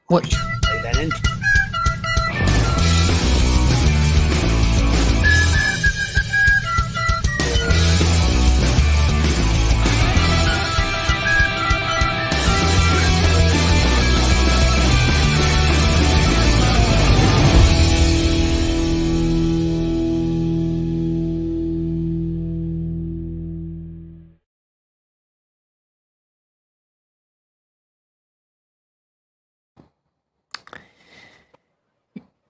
What? Play that intro.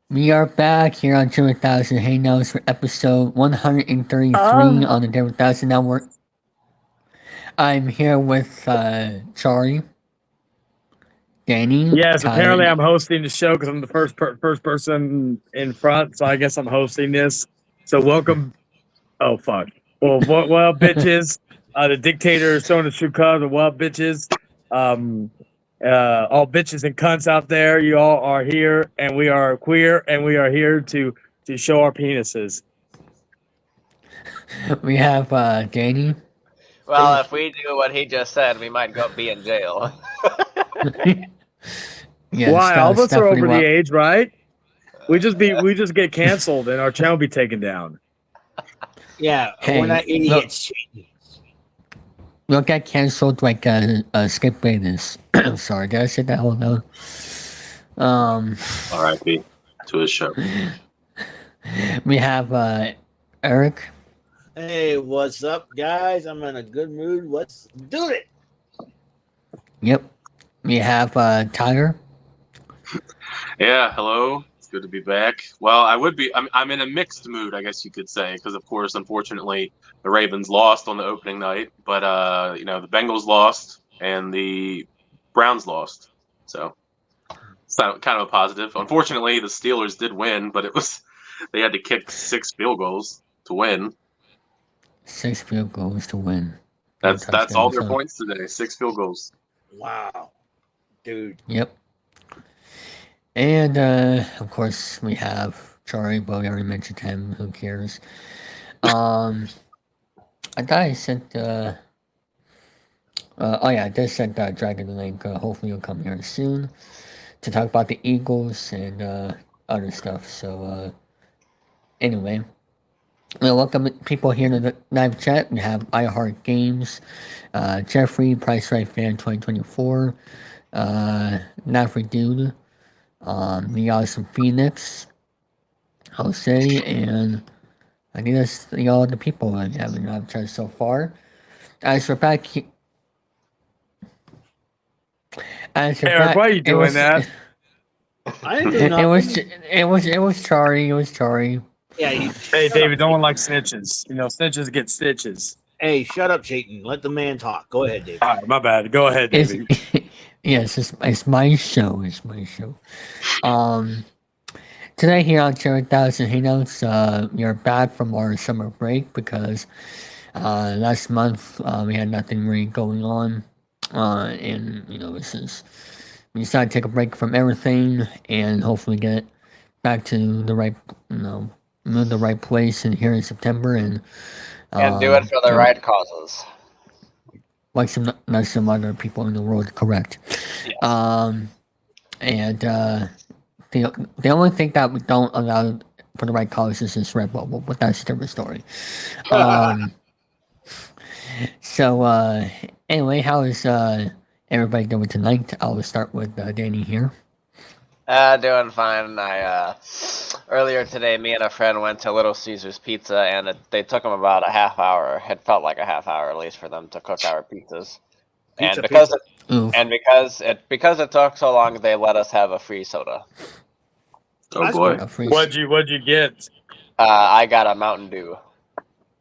We are back here on Chilling3000 Hangouts for episode 133 on the Chilling3000 Network. I'm here with Charlie, Danny, Yes, Tyler. apparently I'm hosting the show because I'm the first person in front, so I guess I'm hosting this. So welcome. Oh fuck. Well, bitches. The dictator is showing the true colors of well, bitches. All bitches and cunts out there, you all are here, and we are queer, and we are here to show our penises. We have Danny. Well, if we do what he just said, we might be in jail. Yes, Why? All of us are definitely over the age, right? We just get canceled, and our channel be taken down. Yeah, Hey, we're not idiots. We'll get canceled like Skip Bayless. Sorry, did I say that hold on? R.I.P. to his show. We have Eric. Hey, what's up, guys? I'm in a good mood. Let's do it. Yep. We have Tyler. Yeah, hello. It's good to be back. Well, I'm in a mixed mood, I guess you could say, because of course, unfortunately, the Ravens lost on the opening night, but the Bengals lost and the Browns lost. So it's kind of a positive. Unfortunately, the Steelers did win, but they had to kick 6 field goals to win. 6 field goals to win. That's all their points today. 6 field goals. Wow, dude. Yep. And of course we have Charlie, but we already mentioned him. Who cares? I thought I sent. I just sent Dragon the link. Hopefully you'll come here soon to talk about the Eagles and other stuff. So anyway. Well, welcome people here to the live chat. We have iHeart Games, Jeffrey, Price Right Fan 2024, Nafri Dude, the Awesome Phoenix, Jose, and I think that's all the people that have in the live chat so far. As for back, Eric, why are you doing that? I didn't do nothing. It was Charlie. It was Charlie. Yeah. Hey, David, no one likes snitches. Snitches get stitches. Hey, shut up, Chayton. Let the man talk. Go ahead, David. All right, my bad. Go ahead, David. Yes, it's my show. It's my show. Today here on Chilling3000 Hangouts, we're back from our summer break because last month we had nothing really going on, and we decided to take a break from everything and hopefully get back to the right place in here in September and do it for the right causes. Like some other people in the world, correct? Yes. And the only thing that we don't allow for the right causes is Red Bull, but that's a different story. So anyway, how is everybody doing tonight? I'll start with Danny here. Doing fine. Earlier today, me and a friend went to Little Caesars Pizza, and they took them about a half hour. It felt like a half hour at least for them to cook our pizzas. And because it took so long, they let us have a free soda. Oh boy! What'd you get? I got a Mountain Dew.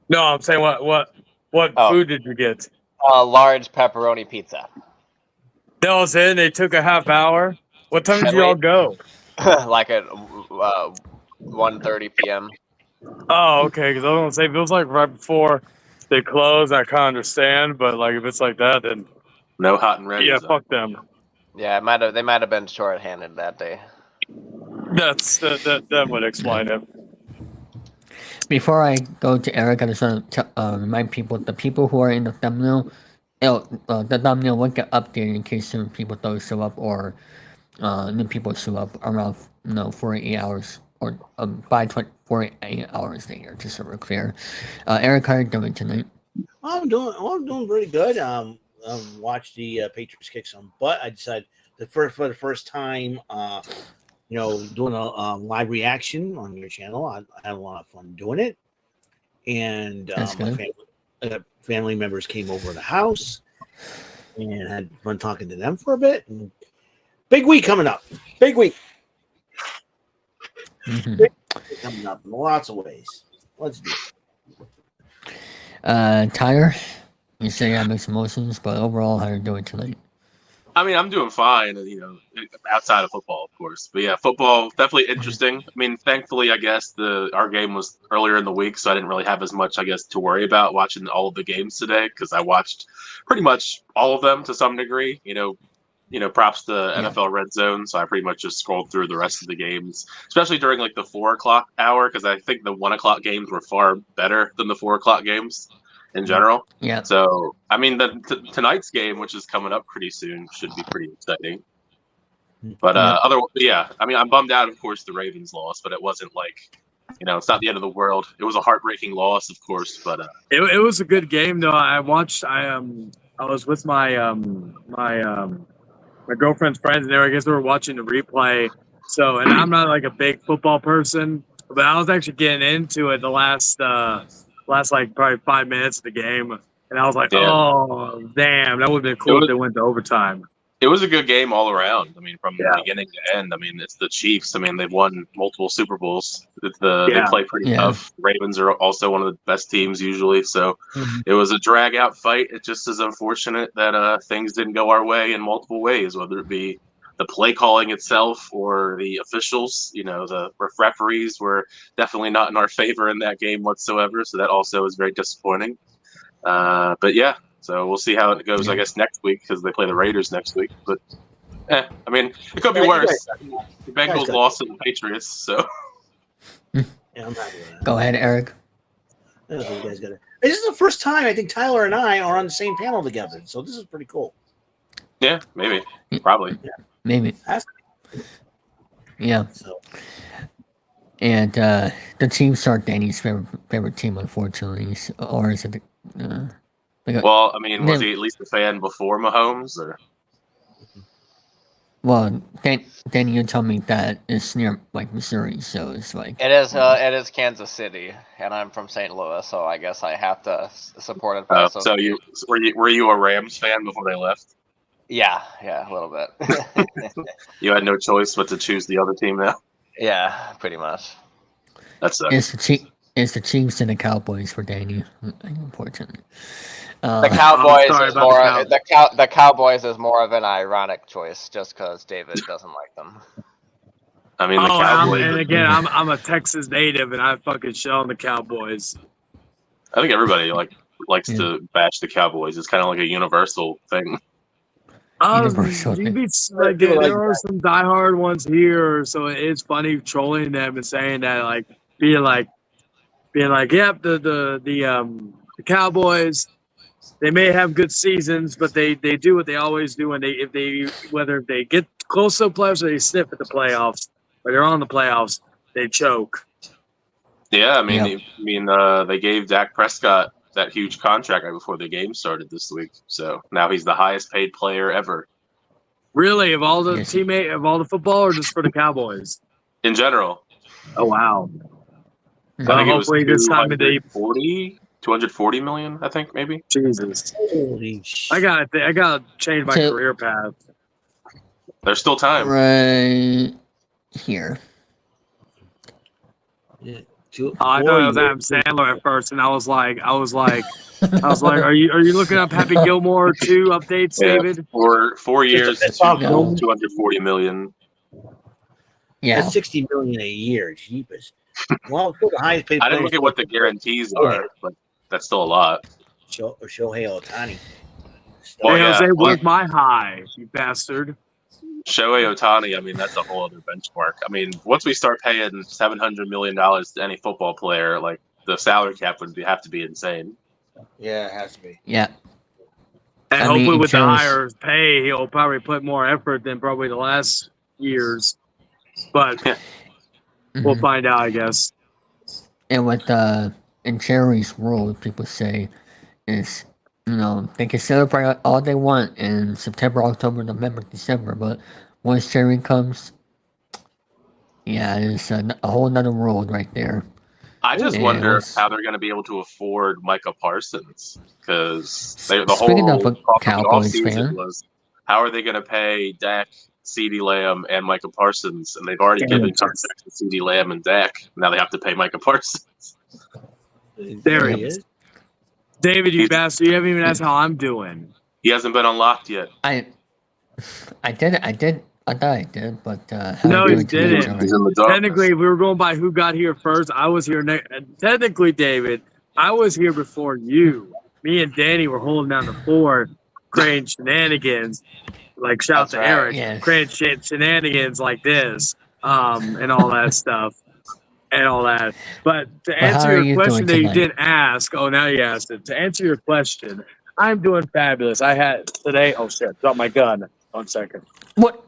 No, I'm saying what food did you get? A large pepperoni pizza. That was it. They took a half hour. What time did you all go? Like at 1:30 p.m. Oh, okay. Because I was gonna say if it was like right before they close, I kind of understand. But like if it's like that, then no hot and ready. Yeah, fuck them. Yeah, they might have been short-handed that day. That would explain it. Before I go to Eric, I just want to remind people, the people who are in the thumbnail, the thumbnail will get updated in case some people don't show up or and then people show up around 48 hours or by 48 hours later, just so we're clear. Eric, how are you doing tonight? I'm doing pretty good. Watched the Patriots kick some butt. I decided for the first time, doing a live reaction on your channel. I had a lot of fun doing it, and That's my good. family members came over to the house and had fun talking to them for a bit. And big week coming up. Big week Mhm. coming up in lots of ways. Let's do it. Tyler, you say you have mixed emotions, but overall, how are you doing tonight? I mean, I'm doing fine, outside of football, of course. But yeah, football definitely interesting. I mean, thankfully, I guess our game was earlier in the week, so I didn't really have as much, I guess, to worry about watching all of the games today because I watched pretty much all of them to some degree. Props to NFL Red Zone, so I pretty much just scrolled through the rest of the games, especially during like the 4 o'clock hour, because I think the 1 o'clock games were far better than the 4 o'clock games in general. Yeah. So, I mean, tonight's game, which is coming up pretty soon, should be pretty exciting. But I mean, I'm bummed out. Of course, the Ravens lost, but it wasn't like, it's not the end of the world. It was a heartbreaking loss, of course, but It was a good game though. I was with my girlfriend's friends, and I guess we were watching the replay. So, and I'm not like a big football person, but I was actually getting into it the last like probably 5 minutes of the game, and I was like, Yeah. oh damn, that would have been cool if they went to overtime. it was a good game all around. I mean, from Yeah. beginning to end. I mean, it's the Chiefs. I mean, they've won multiple Super Bowls. They play pretty tough. Ravens are also one of the best teams usually. So it was a drag out fight. It just is unfortunate that things didn't go our way in multiple ways, whether it be the play calling itself or the officials. The referees were definitely not in our favor in that game whatsoever. So that also is very disappointing. But yeah. So we'll see how it goes, I guess, next week because they play the Raiders next week. But, I mean, it could be worse. The Bengals lost to the Patriots, so. Yeah, I'm happy with that. Go ahead, Eric. You guys got it. This is the first time I think Tyler and I are on the same panel together, so this is pretty cool. Yeah, maybe. Probably. Yeah. Maybe. Yeah. So. And the Chiefs are Danny's favorite team, unfortunately. Or is it well, I mean, was he at least a fan before Mahomes? Or? Well, then you told me that it's near like Missouri, so it's like it is Kansas City, and I'm from St. Louis, so I guess I have to support it. So were you a Rams fan before they left? Yeah, a little bit. You had no choice but to choose the other team now. Yeah, pretty much. That's it's the Chiefs and the Cowboys for Danny, unfortunately. The Cowboys is more. The Cowboys is more of an ironic choice, just because David doesn't like them. I mean, the Cowboys. And again, I'm a Texas native, and I fucking shit on the Cowboys. I think everybody likes to bash the Cowboys. It's kind of like a universal thing. There are some diehard ones here, so it's funny trolling them and saying that, being like, yep, the Cowboys. They may have good seasons, but they do what they always do, and whether they get close to the playoffs or they sniff at the playoffs, or they're on the playoffs, they choke. Yeah, I mean, they gave Dak Prescott that huge contract right before the game started this week, so now he's the highest paid player ever. Really, of all the football, or just for the Cowboys? In general. Oh wow! I think hopefully it was this time of day. 240 million, I think, maybe. Jesus. Holy shit. I gotta change my career path. There's still time. Right here. Yeah. I thought it was Adam Sandler at first, and I was like, are you looking up Happy Gilmore 2 updates, David? For 4 years, 240 million. Yeah. That's $60 million a year. Jeepers. Well, it's the highest paid. I didn't look at what the guarantees are, but that's still a lot. Shohei Ohtani. Hey, Jose, where's my high, you bastard? Shohei Ohtani, I mean, that's a whole other benchmark. I mean, once we start paying $700 million to any football player, like the salary cap would have to be insane. Yeah, it has to be. Yeah. And hopefully with the higher pay, he'll probably put more effort than probably the last years, but we'll Mhm. find out, I guess. And what in Cherry's world, people say is, they can celebrate all they want in September, October, November, December, but once Cherry comes, yeah, it's a whole nother world right there. I just And wonder once, how they're going to be able to afford Micah Parsons because the speaking of whole a talk of the Cowboys offseason fan, was how are they going to pay Dak, CeeDee Lamb, and Micah Parsons, and they've already Damn given it. contracts to CeeDee Lamb and Dak. Now they have to pay Micah Parsons. There he he is. is. David, you He's- bastard, you haven't even asked how I'm doing. He hasn't been unlocked yet. I did, I thought I did, but how No, you you doing tonight, didn't. He's Joey? in the darkness. Technically, we were going by who got here first. I was here next. Technically, David, I was here before you. Me and Danny were holding down the fort, creating shenanigans. Like shout out That's to right. Eric, Yes. creating shenanigans like this, and all that stuff, and all that. But to But how answer are your you question doing that you tonight? didn't ask, oh, now you asked it. To answer your question, I'm doing fabulous. I had today. Oh shit! Drop my gun. 1 second. What?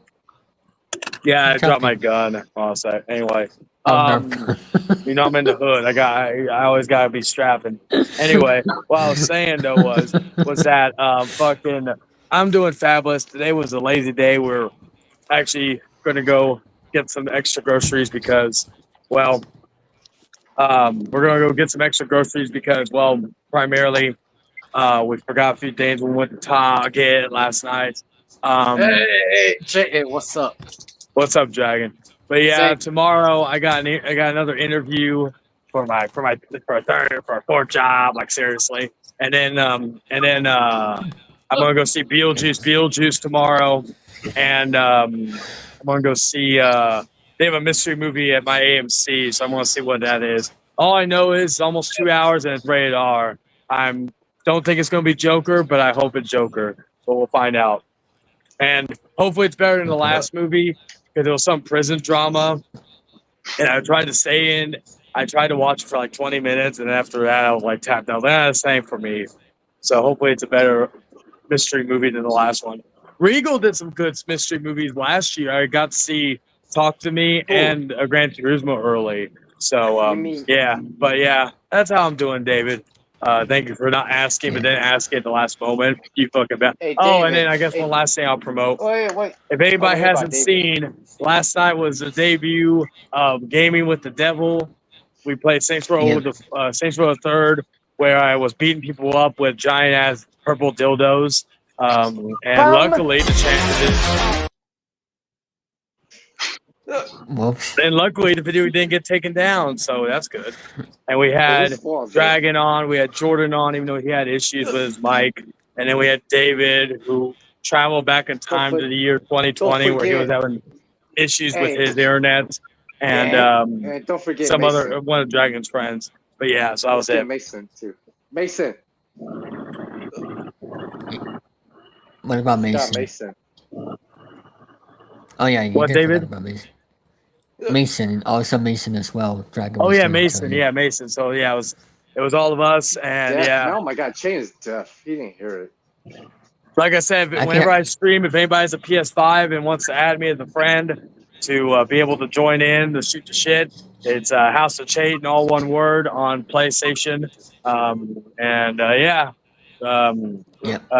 Yeah, I You dropped my dropped gun. Oh, sorry. Anyway, Oh, um, no. you know I'm in the hood. I always gotta be strapping. Anyway, what I was saying though was that fucking I'm doing fabulous. Today was a lazy day. We're actually gonna go get some extra groceries because, well, we're gonna go get some extra groceries because, well, primarily, we forgot a few things. We went to Target last night. Hey, what's up? What's up, Dragon? But yeah, Say- tomorrow I got another interview for a fourth job. Like seriously, and then I'm gonna go see Beetlejuice tomorrow, and I'm gonna go see they have a mystery movie at my AMC, so I'm gonna see what that is. All I know is it's almost 2 hours and it's rated R. I'm don't think it's gonna be Joker, but I hope it's Joker. But we'll find out. And hopefully it's better than the last movie because there was some prison drama. And I tried to stay in. I tried to watch it for like 20 minutes, and after that, I was like tapped out. That's the same for me. So hopefully it's a better mystery movie than the last one. Regal did some good mystery movies last year. I got to see Talk to Me and Gran Turismo early. So yeah, but yeah, that's how I'm doing, David. Thank you for not asking, but then asking at the last moment. You fucking bad. Hey, Oh, and David. then I guess Hey, one last thing I'll promote. wait. If anybody hear about hasn't David. seen, last night was the debut of Gaming with the Devil. We played Saints Row Yeah. the Saints Row the Third, where I was beating people up with giant ass purple dildos. And luckily Whoops. the video didn't get taken down, so that's good. And we had Dragon on, we had Jordan on, even though he had issues with his mic. And then we had David, who traveled back in time to the year 2020, where he was having issues with his internet, and And don't forget some Mason. other one of Dragon's friends. But yeah, so I was it. Mason too. Mason. What about Got Mason? Mason. Oh yeah, you What, did David? forget about Mason. Mason, and also Mason as well. Dragon. Oh was yeah, doing Mason. Johnny. Yeah, Mason. So yeah, it was all of us, and yeah. No, my God, Chain is deaf. He didn't hear it. Like I said, whenever I stream, if anybody has a PS5 and wants to add me as a friend to be able to join in to shoot the shit, it's House of Chayton, all one word, on PlayStation.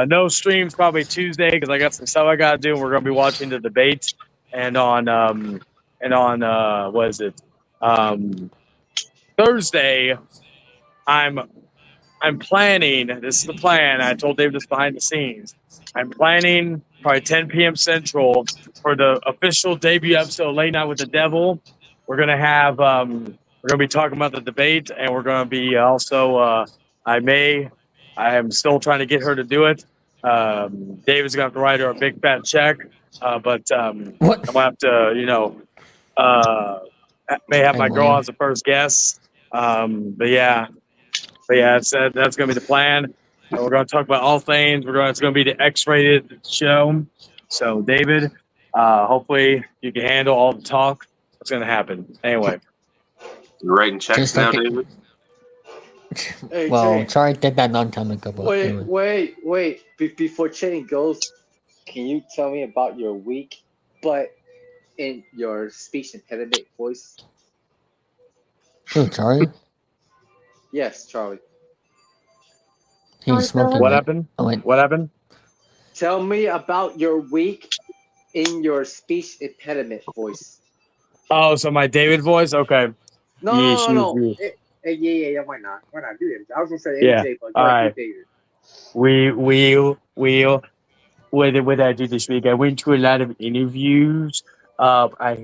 No streams probably Tuesday because I got some stuff I got to do. We're going to be watching the debate, and on what is it? Thursday, I'm planning. This is the plan. I told Dave this behind the scenes. I'm planning probably 10 p.m. Central for the official debut episode of Late Night with the Devil. We're gonna be talking about the debate, and we're gonna be also. I am still trying to get her to do it. David's gonna have to write her a big fat check, but I'm gonna have to, may have my girl as the first guest. But yeah, that's going to be the plan. And we're going to talk about all things. It's going to be the X-rated show. So, David, hopefully you can handle all the talk. What's going to happen? Anyway. You're writing checks Just now, like David? Hey, well, Chain. sorry, I did that a long time ago. But Wait. Before Chain goes, can you tell me about your week? But in your speech impediment voice. Who, Charlie? Yes, Charlie. He's smoking. What it. happened? Oh, wait. What happened? Tell me about your week in your speech impediment voice. Oh, so my David voice? Okay. No, Yeah, no, she no, was- no. Yeah. Why not? Why not do it? I was gonna say Yeah. AJ, but All go ahead, right. do David. What did I do this week? I went to a lot of interviews. I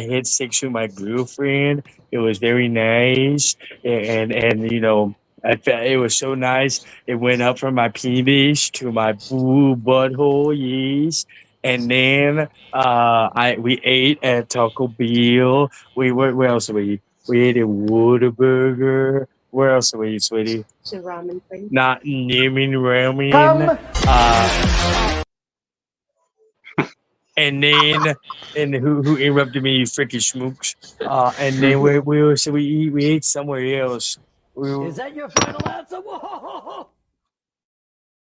had sex with my girlfriend. It was very nice, and you know, I felt it was so nice. It went up from my penis to my boo butthole, yes. And then we ate at Taco Bell. Where else did we eat? We ate at Whataburger. Where else did we eat, sweetie? The ramen thing. Not naming ramen. And then who interrupted me? You freaking schmooks. And then we ate somewhere else. Is that your final answer? Whoa!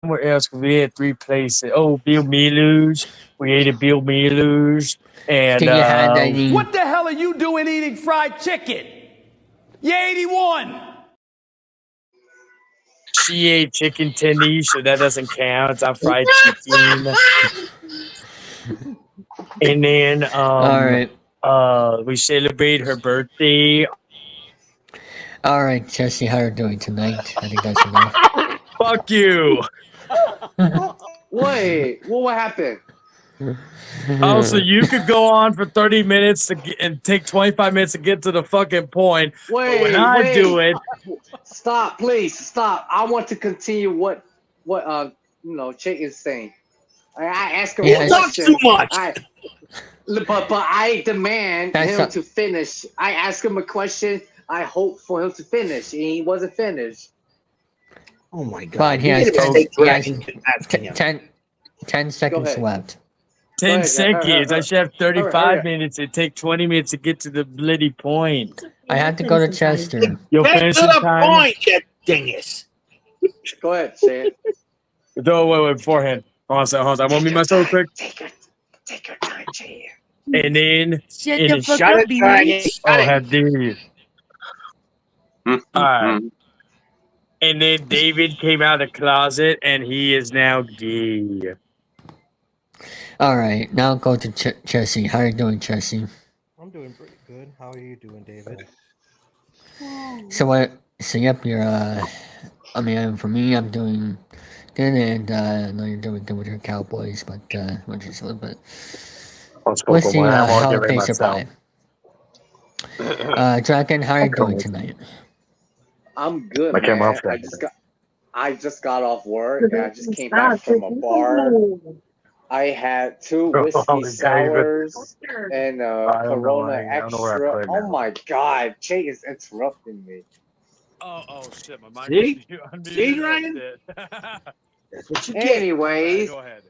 Somewhere else. We had 3 places. Oh, Bill Miller's. We ate at Bill Miller's. And Did you have any? What the hell are you doing eating fried chicken? You're 81. she ate chicken tendies, so that doesn't count. It's not fried chicken. And then All right. we celebrate her birthday. All right, Jesse, how are you doing tonight? I think that's enough. Fuck you. Wait, what happened? Oh, so you could go on for 30 minutes and take 25 minutes to get to the fucking point. Wait, But when I do it, Stop, please, stop. I want to continue what Chick is saying. I ask him Yeah, a it's- question. too much. But I demand That's him not- to finish. I ask him a question. I hope for him to finish, and he wasn't finished. Oh my god! Fine, he You has get a 10, mistake he has dragon asking him. 10 seconds ahead. left. 10 ahead, seconds. I should have 35 hurry up. minutes. It take 20 minutes to get to the bloody point. I have to go to Chester. You'll Get finish to in the time. point, you dingus. Go ahead, say it. No, wait, beforehand. Hold on a second. I want me myself quick. Take your time, Jay. And then, Shut and the then fuck Shut up, it, dragon. bitch. oh, Shut it. how dare you. All right. Mhm. And then David came out of the closet, and he is now gay. All right, now go to Jesse. How are you doing, Jesse? I'm doing pretty good. How are you doing, David? So what? So yep, you're. I mean, for me, I'm doing good, and I know you're doing good with your Cowboys, but which is a little bit. We'll see how they survive. Dragon, how are you doing tonight? I'm good, My camera man. off. I just got off work and I just came back from a bar. I had 2 whiskey David. sours and I don't know Corona why- I don't know where I Extra. put it Oh now. my god, Jay is interrupting me. Oh shit, my See? mic. See, Ryan? That's what you get. Anyways, Go ahead.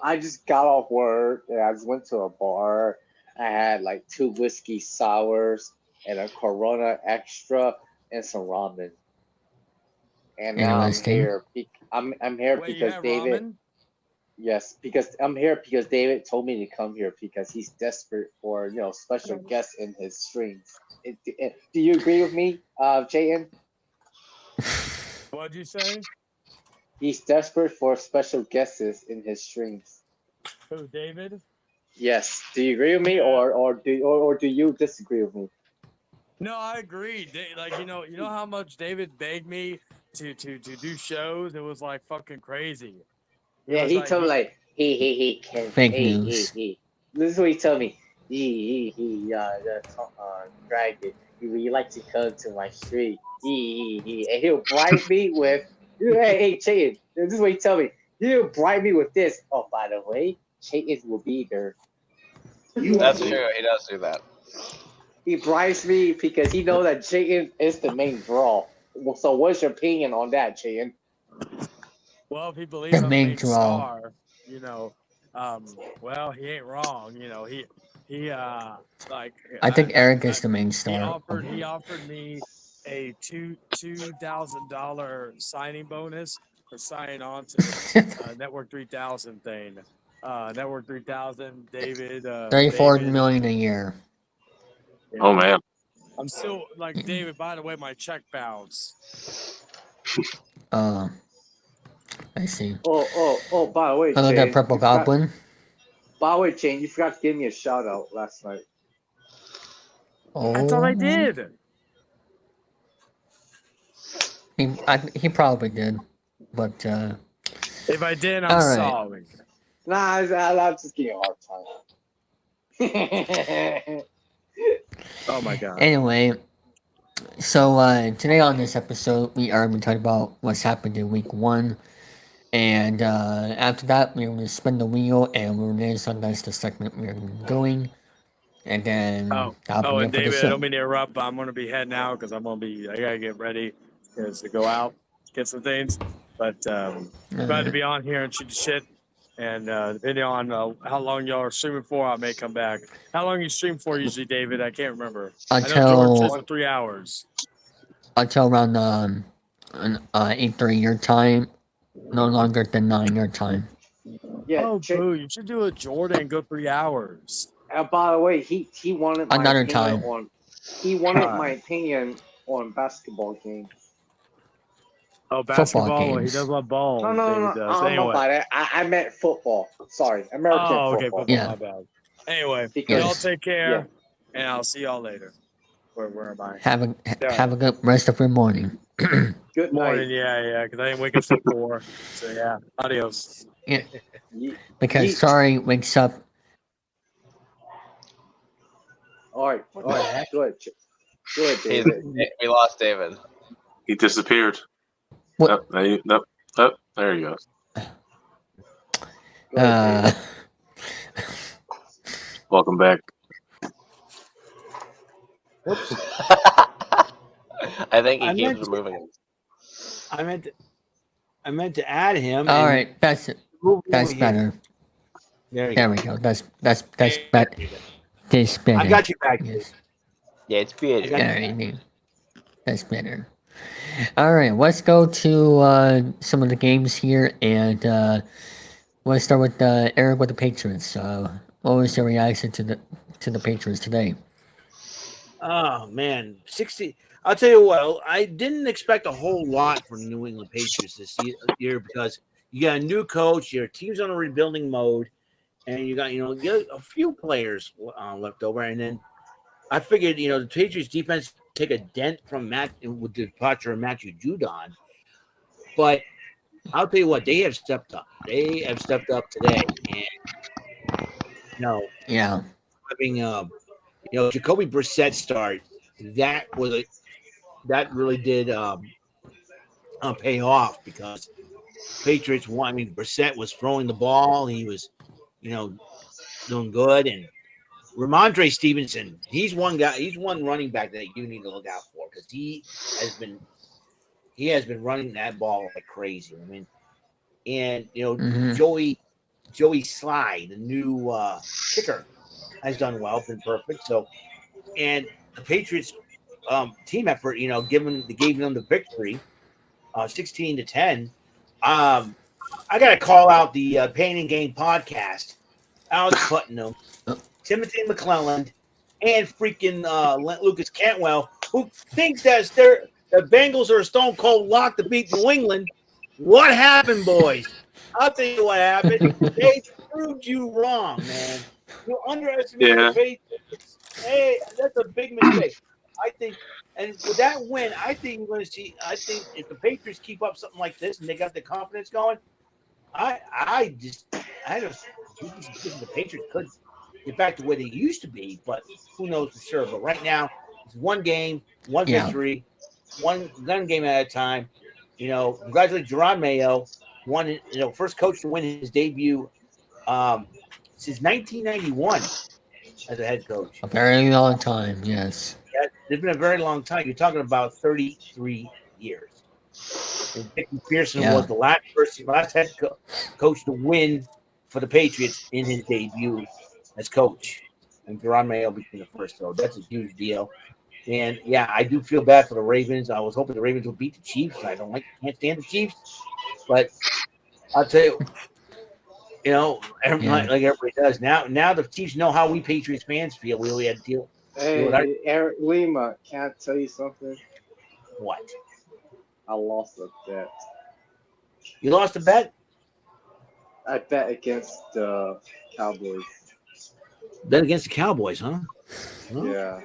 I just got off work and I just went to a bar. I had like 2 whiskey sours and a Corona Extra and some ramen. And now I'm Interesting. here. I'm here Wait, you because have David. ramen? Yes, because I'm here because David told me to come here because he's desperate for special guests in his streams. Do you agree with me, Jayden? What'd you say? He's desperate for special guests in his streams. Who, David? Yes. Do you agree with me, or do you disagree with me? No, I agree. Like you know how much David begged me to do shows. It was like fucking crazy. Yeah, was he like- told me like he can Fake news. This is what he told me. Dragon. He like to come to my street. And he'll bribe me with. Hey, Chayton. This is what he told me. He'll bribe me with this. Oh, by the way, Chayton will be there. That's true. He does do that. He bribes me because he knows that Chayton is the main draw. So, what's your opinion on that, Chayton? Well, if he believes The I'm main main draw. star, well, he ain't wrong. He like. I think Eric is the main He star. offered me a $2,000 signing bonus for signing on to the Network 3000 thing. Network 3000, David. 34 David. million a year. Yeah. Oh man. I'm still like David. By the way, my check bounced. I see. Oh, by the way, Oh, that Jane. Purple Goblin. By the way, Jane, you forgot to give me a shout out last night. Oh, That's all I did. He probably did, but If I did, I'm all right. sorry. Nah, I'm just giving you a hard time. Oh my god. Anyway, so today on this episode, we are going to talk about what's happened in week 1. And after that, we're going to spin the wheel and we're going to summarize the segment we're going. And then that'll be And it for the David, I show. don't mean to interrupt, but I'm gonna be heading out because I gotta get ready to go out, get some things. But glad to be on here and shoot the shit. And depending on how long y'all are streaming for, I may come back. How long you stream for usually, David? I can't remember. I know George says for 3 hours. Until around 8:30 your time, no longer than 9 your time. Yeah. Oh, boo! You should do a Jordan. Go 3 hours. By the way, he wanted my Another opinion time. my opinion on basketball games. Oh, basketball. He games. does love balls. No. David does. Anyway. About it. I meant football. Sorry, American football. Okay, football. Yeah. My bad. Anyway, Because- y'all take care, and I'll see y'all later. Where am I? Have a good rest of your morning. Good Morning, night. yeah, because I didn't wake up till 4. So yeah, adios. Yeah. Because sorry wakes up. All right. Good, He's, David. we lost David. He disappeared. What? Oh, there he goes. David. Welcome back. I think he I keeps meant- moving. I meant to add him. All and right, that's move him over here. better. There you There go. we go. That's better. There you go. That's better. I got you back. Yes. Yeah, it's better. I got All right, that's better. All right, let's go to some of the games here, and let's start with Eric with the Patriots. What was your reaction to the Patriots today? Oh man, 60. I'll tell you what. I didn't expect a whole lot from the New England Patriots this year because you got a new coach, your team's on a rebuilding mode, and you got a few players left over, and then I figured the Patriots defense take a dent from with the departure of Matthew Judon, but I'll tell you what, they have stepped up. They have stepped up today, and Yeah. having Jacoby Brissett start, that really did pay off because Patriots won. I mean, Brissett was throwing the ball, and he was doing good, and Ramondre Stevenson, he's one running back that you need to look out for because he has been running that ball like crazy. I mean, and Joey Sly, the new kicker, has done well, been perfect. So, and the Patriots team effort, gave them the victory, 16-10. I got to call out the Pain and Gain podcast, Alex Putnam, Timothy McClelland, and freaking Lucas Cantwell, who thinks that the Bengals are a stone cold lock to beat New England. What happened, boys? I'll tell you what happened. They proved you wrong, man. You underestimated the Patriots. Hey, that's a big mistake. I think, and with that win, I think we're going to see. I think if the Patriots keep up something like this and they got the confidence going, I just think the Patriots could get back to where they used to be, but who knows for sure. But right now, it's one game, one victory, one game at a time. Congratulate Jerron Mayo, first coach to win his debut since 1991 as a head coach. A very long time, yes. Yeah, it's been a very long time. You're talking about 33 years. And Dick McPherson was the last head coach to win for the Patriots in his debut as coach, and Jerron Mayo became the first. So that's a huge deal. And yeah, I do feel bad for the Ravens. I was hoping the Ravens would beat the Chiefs. I can't stand the Chiefs, but I'll tell you, You know, Yeah. like everybody does. Now the Chiefs know how we Patriots fans feel. We had to deal with our Hey, Eric Lima, can I tell you something? what? I lost a bet. You lost a bet? I bet against the Cowboys. Bet against the Cowboys, huh? Well, Yeah.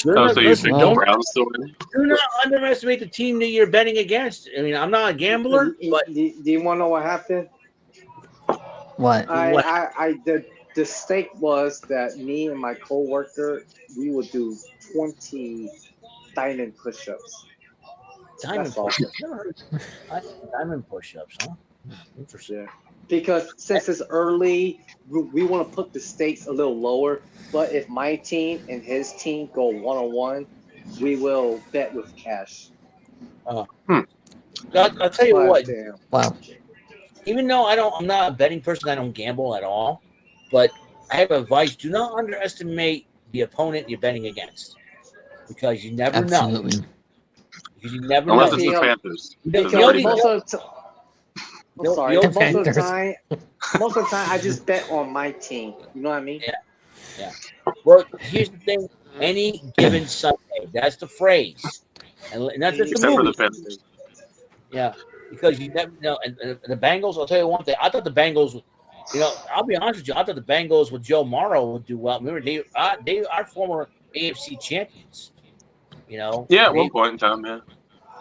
Oh, so you think the Well- Browns still win? Do not underestimate the team that you're betting against. I mean, I'm not a gambler, but Do you want to know what happened? What? The stake was that me and my coworker we would do 20 diamond push-ups. diamond That's all. push-ups. Never heard of diamond push-ups, huh? Interesting. Yeah. Because since it's early, we want to put the stakes a little lower. But if my team and his team go 1-on-1, we will bet with cash. I'll tell you But what. damn. Wow. Even though I'm not a betting person. I don't gamble at all. But I have advice: do not underestimate the opponent you're betting against, because you never know. Absolutely. Because you never Unless know. it's the Yeah. Panthers. Because The only- most of the I'm sorry. the- Most of the time, I just bet on my team. You know what I mean? Yeah. Well, here's the thing: any given Sunday. That's the phrase, and not just the Except for movie. the Panthers. Yeah, because you never know. And the Bengals, I'll tell you one thing. I thought the Bengals, I'll be honest with you. I thought the Bengals with Joe Morrow would do well. Remember, they are former AFC champions. Yeah, at one point in time, yeah.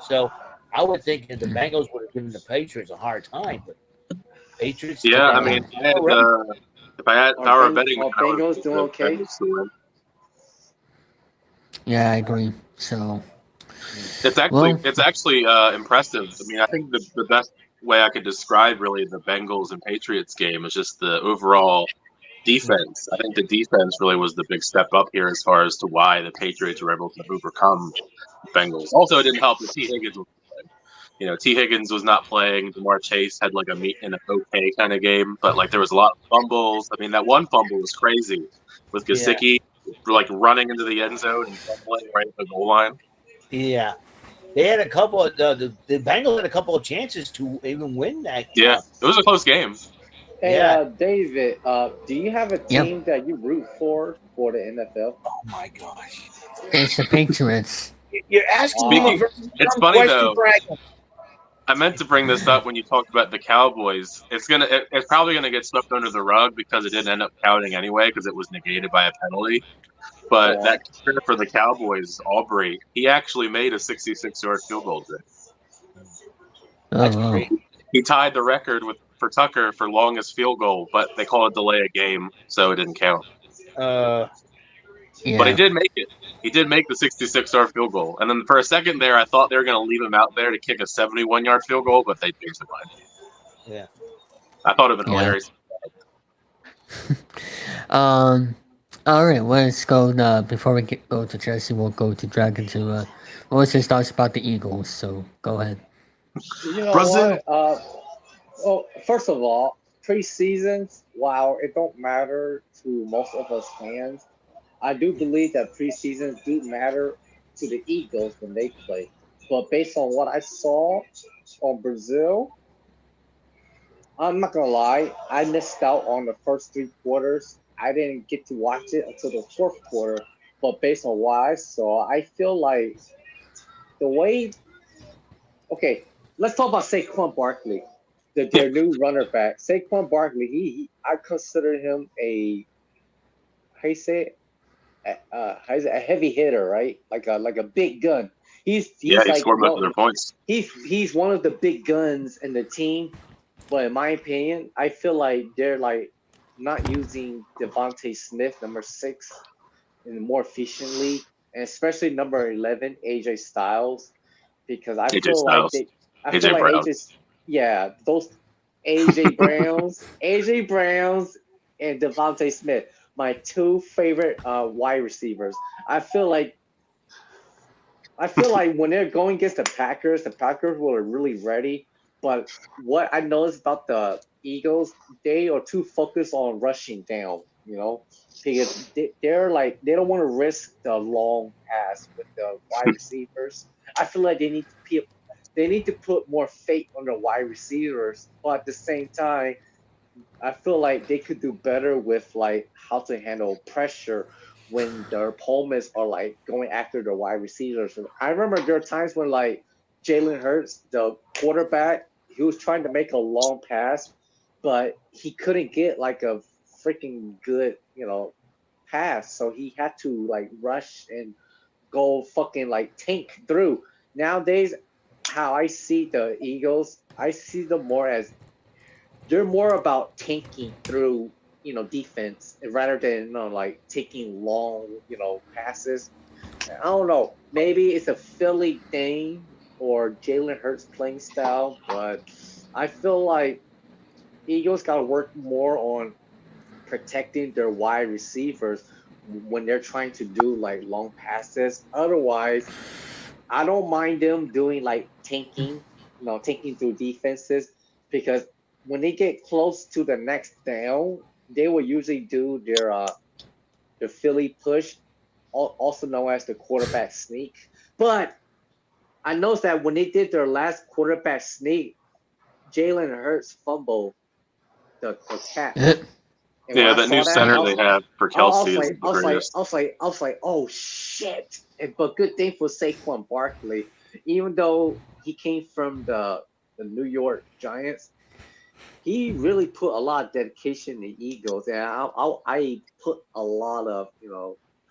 So I would think that the Bengals would have given the Patriots a hard time, but Patriots. Yeah, took I that mean, one. if I were betting, Are Bengals doing okay? Yeah, I agree. So It's actually impressive. I mean, I think the best way I could describe really the Bengals and Patriots game is just the overall defense. I think the defense really was the big step up here as far as to why the Patriots were able to overcome the Bengals. Also, it didn't help that T. Higgins was playing. T. Higgins was not playing. Jamar Chase had like a meet in an okay kind of game, but like there was a lot of fumbles. I mean, that one fumble was crazy with Gesicki like running into the end zone and fumbling right at the goal line. Yeah, they had a couple of the Bengals had a couple of chances to even win that. Yeah, it was a close game. Hey, David, do you have a team that you root for the NFL? Oh my gosh, it's the Patriots. you're asking me. It's funny though. I meant to bring this up when you talked about the Cowboys. It's probably gonna get swept under the rug because it didn't end up counting anyway because it was negated by a penalty. But that kicker for the Cowboys, Aubrey, he actually made a 66-yard field goal today. That's great. He tied the record for Tucker for longest field goal, but they called it delay a game, so it didn't count. Yeah. But he did make it. He did make the 66-yard field goal. And then for a second there, I thought they were going to leave him out there to kick a 71-yard field goal, but they changed their mind. Yeah. I thought it would have been hilarious. All right, let's go. Before we go to Jesse, we'll go to Dragon to what's his thoughts about the Eagles. So go ahead. You know what? Well, first of all, preseasons, while it don't matter to most of us fans, I do believe that preseasons do matter to the Eagles when they play. But based on what I saw on Brazil, I'm not gonna lie, I missed out on the first 3 quarters. I didn't get to watch it until the 4th quarter. But based on what I saw, I feel like the way. Okay, let's talk about Saquon Barkley, their new runner back. Saquon Barkley, I consider him a a heavy hitter, right? Like a big gun. He scored most of their points. He's one of the big guns in the team. But in my opinion, I feel like they're like not using Devontae Smith, number 6, more efficiently, and especially number 11, AJ Styles, because I feel like those AJ Browns and Devontae Smith, my 2 favorite wide receivers. I feel like when they're going against the Packers were really ready. But what I noticed about the Eagles, they are too focused on rushing down, because they're like they don't want to risk the long pass with the wide receivers. I feel like they need to put more faith on the wide receivers, but at the same time, I feel like they could do better with like how to handle pressure when their opponents are like going after the wide receivers. I remember there are times when like Jalen Hurts, the quarterback, he was trying to make a long pass, but he couldn't get like a freaking good, pass. So he had to like rush and go fucking like tank through. Nowadays, how I see the Eagles, I see them more as they're more about tanking through defense rather than like taking long passes. I don't know, maybe it's a Philly thing or Jalen Hurts playing style, but I feel like Eagles got to work more on protecting their wide receivers when they're trying to do like long passes. Otherwise, I don't mind them doing like tanking, tanking through defenses because when they get close to the next down, they will usually do their Philly push, also known as the quarterback sneak. But I noticed that when they did their last quarterback sneak, Jalen Hurts fumbled the catch. And when Yeah, I that new saw that, center they have for I was Kelsey is like, the greatest. oh shit! But good thing for Saquon Barkley, even though he came from the New York Giants, he really put a lot of dedication in the Eagles, and I put a lot of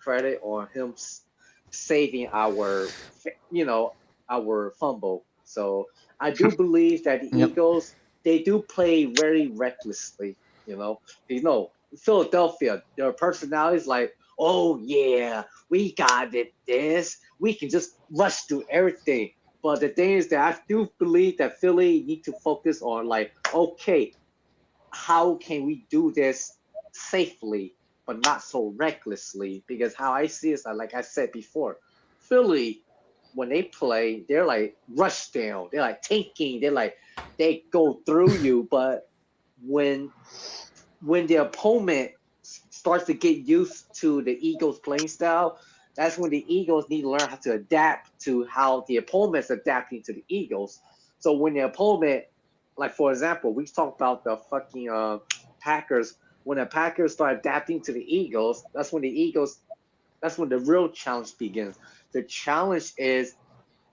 credit on him saving our fumble. So I do believe that the Yep. Eagles, they do play very recklessly. Philadelphia, their personalities like, oh yeah, we got it. This we can just rush through everything. But the thing is that I do believe that Philly need to focus on like, okay, how can we do this safely but not so recklessly? Because how I see it is like I said before, Philly when they play, they're like rush down, they're like tanking, they go through you. But when the opponent starts to get used to the Eagles playing style, that's when the Eagles need to learn how to adapt to how the opponent's adapting to the Eagles. So when the opponent, like for example, we talked about the fucking Packers. When the Packers start adapting to the Eagles, that's when the real challenge begins. The challenge is,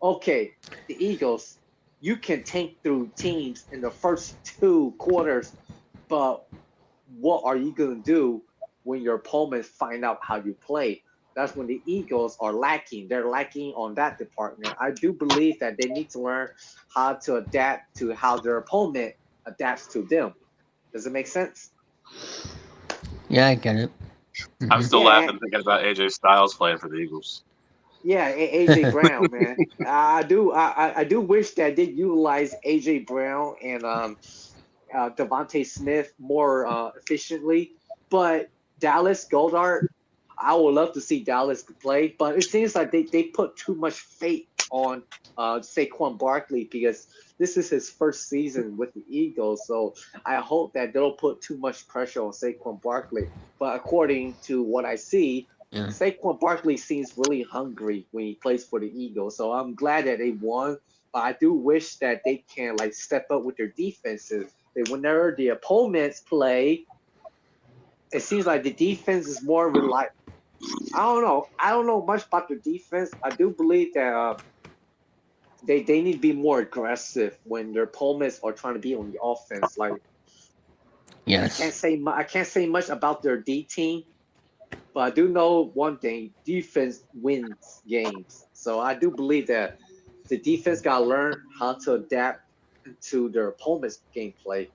okay, the Eagles, you can tank through teams in the first 2 quarters, but what are you going to do when your opponents find out how you play? That's when the Eagles are lacking. They're lacking on that department. I do believe that they need to learn how to adapt to how their opponent adapts to them. Does it make sense? Yeah, I get it. I'm Hmm. still Yeah, laughing thinking about AJ Styles playing for the Eagles. yeah, AJ Brown, man. I do wish that they utilize AJ Brown and Devontae Smith more efficiently. But Dallas Goddard, I would love to see Dallas play, but it seems like they put too much faith on Saquon Barkley because this is his first season with the Eagles. So I hope that they don't put too much pressure on Saquon Barkley. But according to what I see, Yeah. Saquon Barkley seems really hungry when he plays for the Eagles. So I'm glad that they won. But I do wish that they can like step up with their defenses. That whenever the opponents play, it seems like the defense is more reliable. I don't know. I don't know much about the defense. I do believe that they need to be more aggressive when their opponents are trying to be on the offense. Like Yes. I can't say much about their D team, but I do know one thing: defense wins games. So I do believe that the defense got to learn how to adapt to their opponent's gameplay.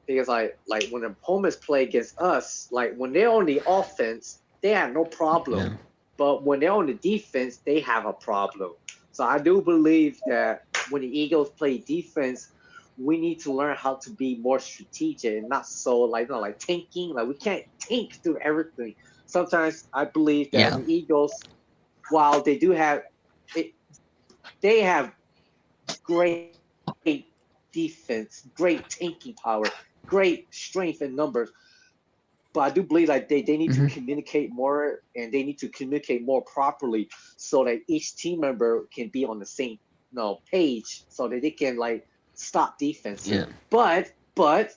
Because like when the opponents play against us, like when they're on the offense, they have no problem. Yeah. But when they're on the defense, they have a problem. So I do believe that when the Eagles play defense, we need to learn how to be more strategic and not so like tanking. Like we can't tank through everything. Sometimes I believe that Yeah. the Eagles, while they do have it, they have great defense, great tanking power, great strength in numbers. But I do believe like they need to Hmm. communicate more and they need to communicate more properly so that each team member can be on the same page so that they can like stop defenses. Yeah. But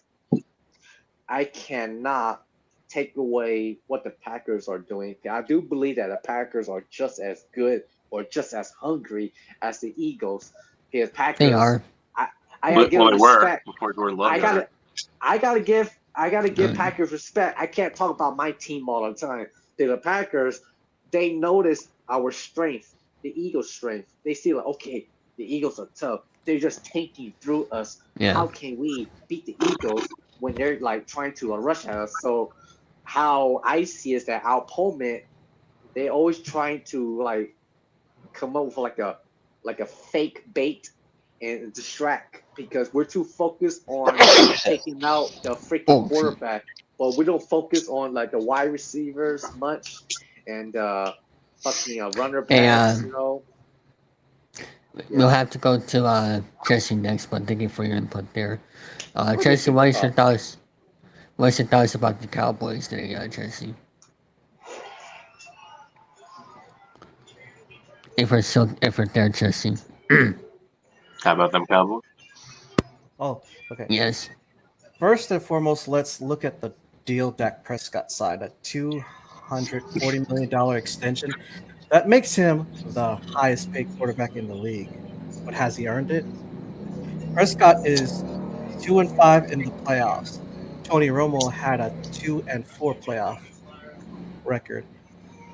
I cannot take away what the Packers are doing. I do believe that the Packers are just as good or just as hungry as the Eagles. Because They Packers, are. I gotta give Well, them they were respect. before Jordan Love I got hurt. gotta I gotta give Good. Packers respect. I can't talk about my team all the time. The Packers, they notice our strength, the Eagles' strength. They see like, okay, the Eagles are tough. They're just tanking through us. Yeah. How can we beat the Eagles when they're like trying to rush at us? So how I see is that our opponent, they always trying to like come up with like a fake bait and distract because we're too focused on taking out the freaking Oh, shoot. quarterback, but we don't focus on like the wide receivers much and fucking runner Hey, backs, you know. we'll Yeah. have to go to Jesse next, but thank you for your input there. We'll get Jesse, to what is your thoughts? What's your thoughts about the Cowboys today, Jesse? If we're there, Jesse. How about them Cowboys? Oh, okay. Yes. First and foremost, let's look at the deal Dak Prescott signed, a $240 million extension. That makes him the highest paid quarterback in the league. But has he earned it? Prescott is 2-5 in the playoffs. Tony Romo had a 2-4 playoff record,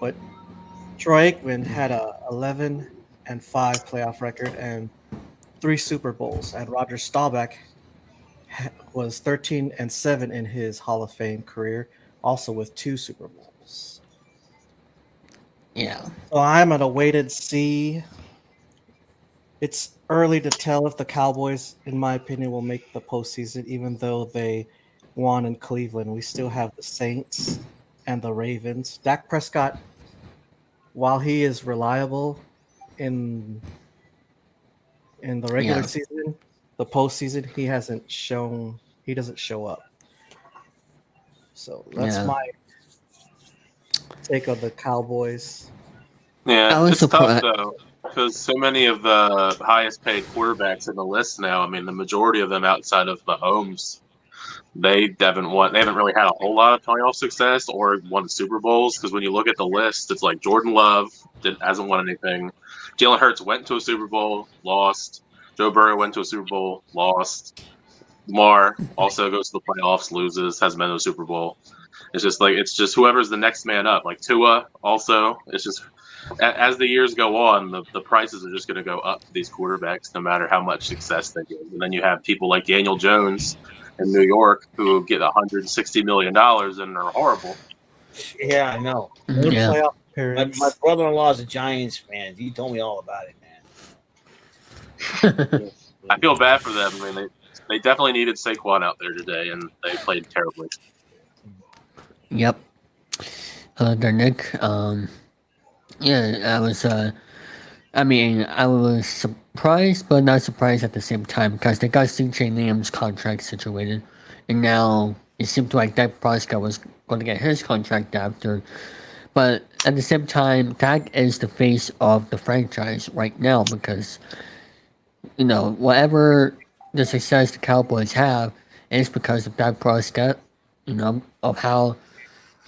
but Troy Aikman had a 11-5 playoff record and 3 Super Bowls, and Roger Staubach was 13-7 in his Hall of Fame career, also with 2 Super Bowls. Yeah. So I'm at a wait and see. It's early to tell if the Cowboys, in my opinion, will make the postseason, even though they won in Cleveland. We still have the Saints and the Ravens. Dak Prescott, while he is reliable in the regular Yeah. season, the postseason, he doesn't show up. So that's Yeah. my take on the Cowboys. I Yeah, was it's tough surprised. though because so many of the highest paid quarterbacks in the list now. I mean, the majority of them outside of Mahomes, they haven't really had a whole lot of playoff success or won Super Bowls. Because when you look at the list, it's like Jordan Love hasn't won anything. Jalen Hurts went to a Super Bowl, lost. Joe Burrow went to a Super Bowl, lost. Lamar also goes to the playoffs, loses, hasn't been to a Super Bowl. It's just whoever's the next man up. Like Tua also, it's just as the years go on, the prices are just going to go up for these quarterbacks, no matter how much success they get. And then you have people like Daniel Jones in New York who get $160 million and are horrible. Yeah, I know. No Yeah. playoff My appearance. brother-in-law is a Giants fan. He told me all about it, man. I feel bad for them. I mean, they definitely needed Saquon out there today, and they played terribly. Yep. Hello there, Nick. Yeah, I was. I mean, I was surprised, but not surprised at the same time because they got CJ Lamb's contract situated, and now it seemed like Dak Prescott was going to get his contract after. But at the same time, Dak is the face of the franchise right now because, whatever the success the Cowboys have is because of Dak Prescott, of how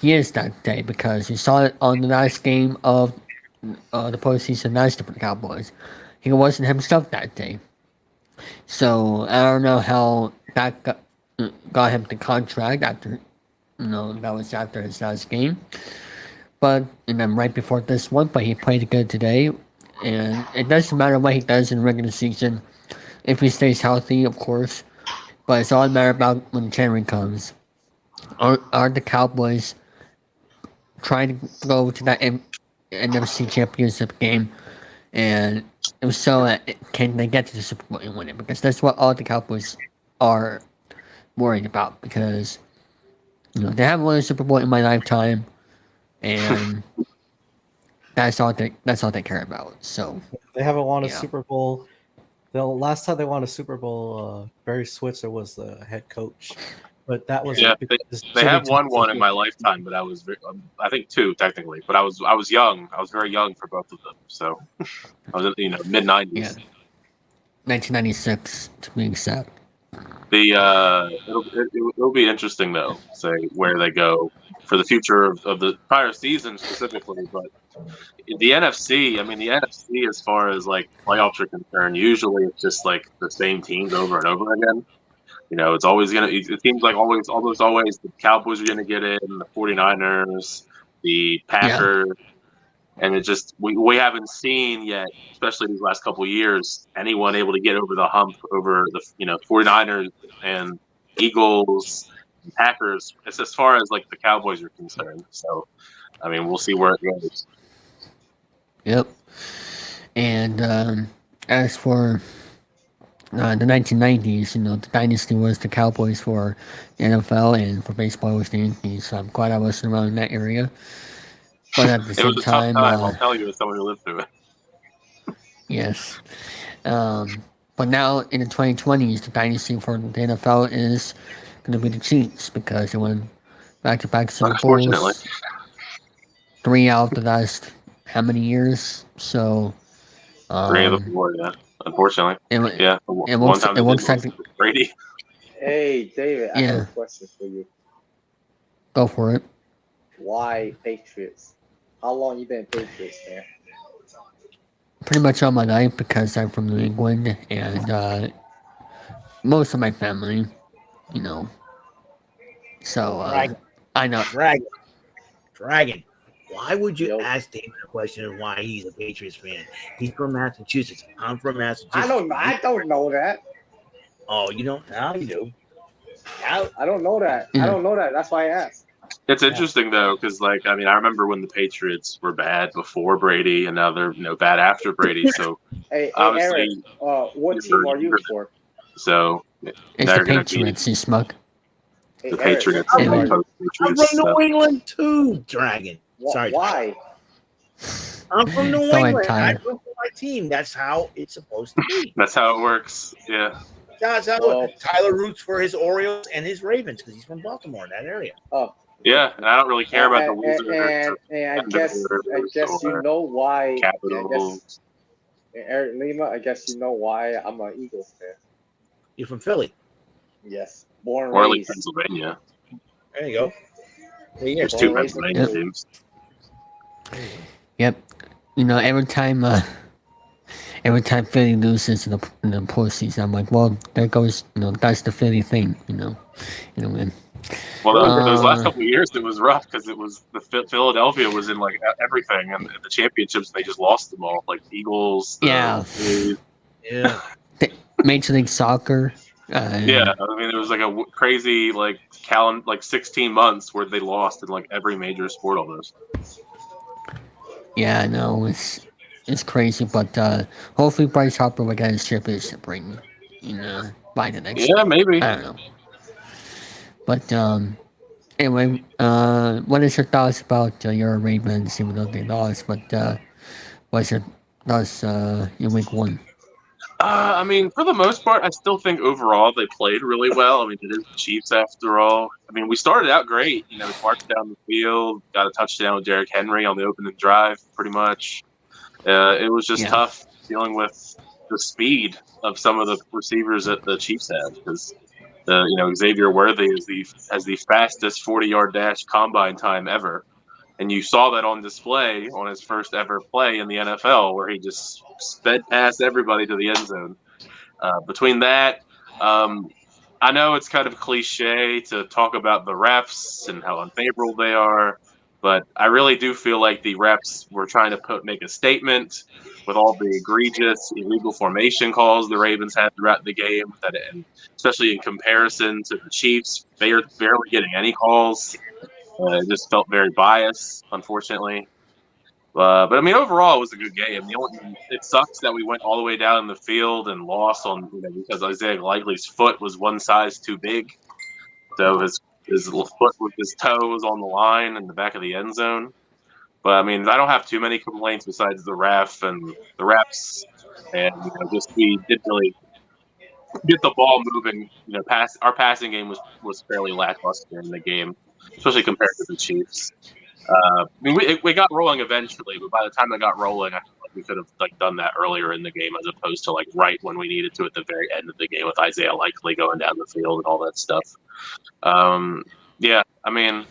he is that day. Because you saw it on the last game of the postseason last year for the Cowboys. He wasn't himself that day. So I don't know how that got him the contract after, that was after his last game. But, and then right before this one, but he played good today. And it doesn't matter what he does in the regular season, if he stays healthy, of course. But it's all a matter about when January comes. Are the Cowboys trying to go to that NFC Championship game? And if so, can they get to the Super Bowl and win it? Because that's what all the Cowboys are worried about. Because they haven't won a Super Bowl in my lifetime, and that's all they care about. So They haven't won a Yeah. Super Bowl. The last time they won a Super Bowl, Barry Switzer was the head coach, but that was Yeah, because they Jimmy have won Johnson- one in my lifetime, but I was I think 2 technically, but I was young. I was very young for both of them, so I was in mid yeah, 90s. 1996 to be exact. It'll be interesting though, say where they go for the future of the prior season specifically, but the NFC. I mean, the NFC as far as like playoffs are concerned, usually it's just like the same teams over and over again. You know, it's always gonna. It seems like almost always the Cowboys are gonna get in, the 49ers, the Packers. And it just we haven't seen yet, especially these last couple of years, anyone able to get over the hump over the 49ers and Eagles and Packers. It's as far as like the Cowboys are concerned. So I mean, we'll see where it goes. Yep. And as for the 1990s, the dynasty was the Cowboys for the NFL, and for baseball was the Yankees. So I'm glad I wasn't around in that area. But at the It same was a tough time, time. I'll tell you, as someone who lived through it. yes. But now in the 2020s, the dynasty for the NFL is going to be the Chiefs because they won back-to-back Super Unfortunately. Bowls. 3 out of the last how many years? So 3 of the 4, yeah. Unfortunately, yeah. One time it looks like Brady. Hey, David, I have a question for you. Go for it. Why Patriots? How long you been Patriots, man? Pretty much all my life because I'm from New England and most of my family, So I know. Dragon. Why would you ask David a question of why he's a Patriots fan? He's from Massachusetts. I'm from Massachusetts. I don't know that. Oh, you don't? Now you do. I don't know that. I don't know that. That's why I asked. It's interesting though, because I remember when the Patriots were bad before Brady, and now they're bad after Brady. So hey, obviously, Eric, what team are you for? So it's the Patriots, you smug. The Patriots. I'm from New England too, Dragon. Sorry. Why? I'm from New England. I root for my team. That's how it's supposed to be. That's how it works. Yeah. That's how Tyler roots for his Orioles and his Ravens because he's from Baltimore, that area. Oh. Yeah, and I don't really care about the Wizards. And I guess you know why. Eric Lima, I guess you know why I'm an Eagles fan. You're from Philly. Yes, born or raised. Pennsylvania. There you go. There's 2 Pennsylvania teams. Yep. Every time Philly loses in the postseason, I'm like, well, there goes, that's the Philly thing, man. Well, those last couple of years, it was rough because it was Philadelphia was in everything, and the championships they just lost them all, like Eagles. Yeah. Major League Soccer. Yeah, I mean, it was like a crazy 16 months where they lost in every major sport almost. Yeah, I know it's crazy, but hopefully Bryce Harper will get his championship ring, by the next. Yeah, maybe. I don't know. But anyway, what is your thoughts about your Ravens, even though they lost? But what's your thoughts in week 1? I mean, for the most part, I still think overall they played really well. I mean, it is the Chiefs after all. I mean, we started out great. Marched down the field, got a touchdown with Derrick Henry on the opening drive, pretty much. It was just tough dealing with the speed of some of the receivers that the Chiefs had because Xavier Worthy has the fastest 40-yard dash combine time ever. And you saw that on display on his first ever play in the NFL, where he just sped past everybody to the end zone. Between that, I know it's kind of cliche to talk about the refs and how unfavorable they are, but I really do feel like the refs were trying to make a statement with all the egregious illegal formation calls the Ravens had throughout the game, and especially in comparison to the Chiefs, they are barely getting any calls. It just felt very biased, unfortunately. But I mean, overall, it was a good game. It sucks that we went all the way down the field and lost because Isaiah Likely's foot was one size too big. So his foot with his toe was on the line in the back of the end zone. But I mean, I don't have too many complaints besides the refs, and just we didn't really get the ball moving. Our passing game was fairly lackluster in the game, especially compared to the Chiefs. I mean, we got rolling eventually, but by the time it got rolling, I feel like we could have like done that earlier in the game as opposed to like right when we needed to at the very end of the game with Isaiah Likely going down the field and all that stuff. Yeah, I mean,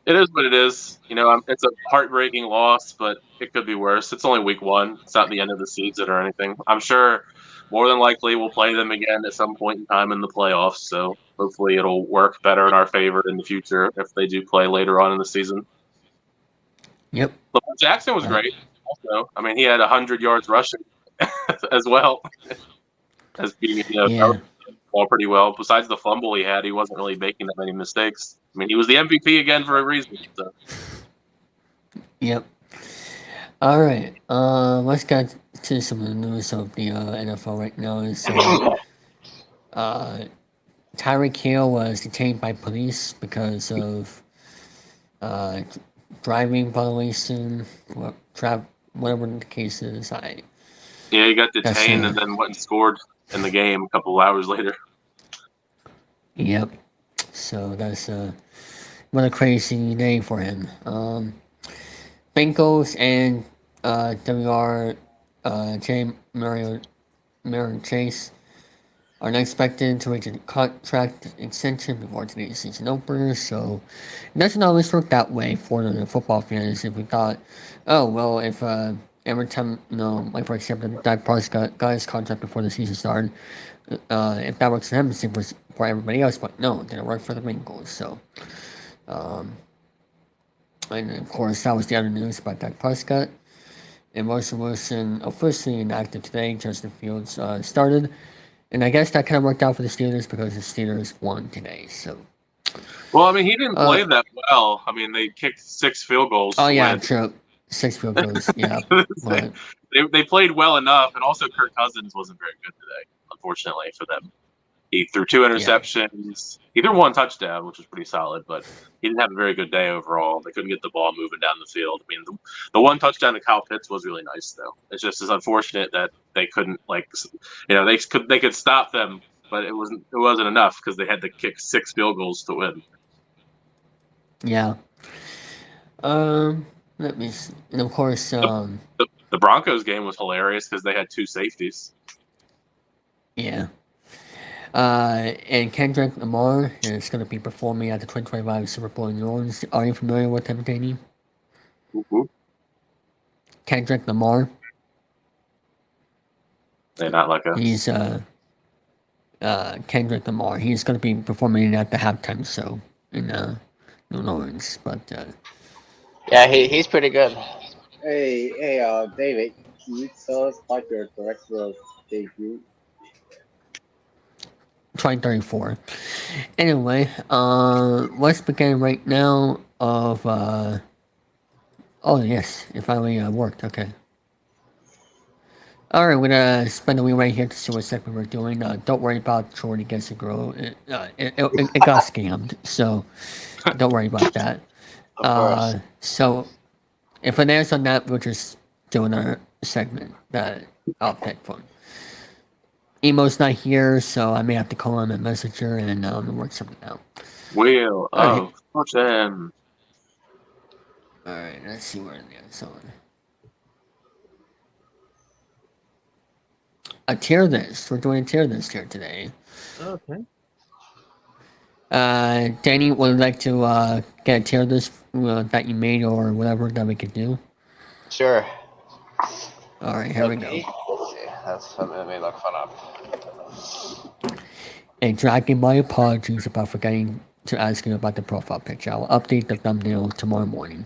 it is what it is. It's a heartbreaking loss, but it could be worse. It's only week 1. It's not the end of the season or anything. I'm sure more than likely we'll play them again at some point in time in the playoffs. So hopefully it'll work better in our favor in the future if they do play later on in the season. Yep. Lamar Jackson was great. Also, I mean, he had 100 yards rushing as well as being Yeah. ball pretty well. Besides the fumble he had, he wasn't really making that many mistakes. I mean, he was the MVP again for a reason. So. Yep. All right. Let's get to some of the news of the NFL right now. Is Tyreek Hill was detained by police because of driving violation, whatever the case is. Yeah, he got detained and then went and scored in the game a couple of hours later. Yep. So that's what a crazy day for him. Bengals and Marion Chase are not expected to reach a contract extension before today's season opens, so it doesn't always work that way for the football fans. If we thought, oh, well, if every time, like for example, Dak Prescott got his contract before the season started, if that works for him, it was for everybody else, but no, it didn't work for the Bengals, so. And of course, that was the other news about Dak Prescott. And Russell Wilson officially inactive today. Justin Fields started. And I guess that kind of worked out for the Steelers because the Steelers won today. So. Well, I mean, he didn't play that well. I mean, they kicked 6 field goals. Oh, yeah, true. 6 field goals, yeah. But they played well enough. And also, Kirk Cousins wasn't very good today, unfortunately, for them. He threw 2 interceptions. He threw 1 touchdown, which was pretty solid, but he didn't have a very good day overall. They couldn't get the ball moving down the field. I mean, the 1 touchdown to Kyle Pitts was really nice, though. It's just as unfortunate that they couldn't, they could stop them, but it wasn't enough because they had to kick 6 field goals to win. Yeah. Let me see. And of course, the Broncos game was hilarious because they had 2 safeties. Yeah. And Kendrick Lamar is going to be performing at the 2025 Super Bowl in New Orleans. Are you familiar with him, Danny? Mm-hmm. Kendrick Lamar. They're not like us. He's Kendrick Lamar. He's going to be performing at the halftime show in New Orleans. But yeah, he's pretty good. Hey, David, can you tell us about your director of debut? 2034. Anyway, let's begin right now of oh yes, it finally worked. Okay. Alright, we're gonna spend a week right here to see what segment we're doing. Don't worry about Jordy Gets a Grow. It got scammed, so don't worry about that. So if it is on that, we'll just do another segment that I'll pick from. Emo's not here, so I may have to call him a messenger and work something out. Wheel of Fortune. Alright, let's see where the other on. A tier list. We're doing a tier list here today. Okay. Danny, would you like to get a tier list that you made or whatever that we could do? Sure. Alright, here we go. Let's see. Let me look fun up. And Dragon, my apologies about forgetting to ask you about the profile picture. I will update the thumbnail tomorrow morning.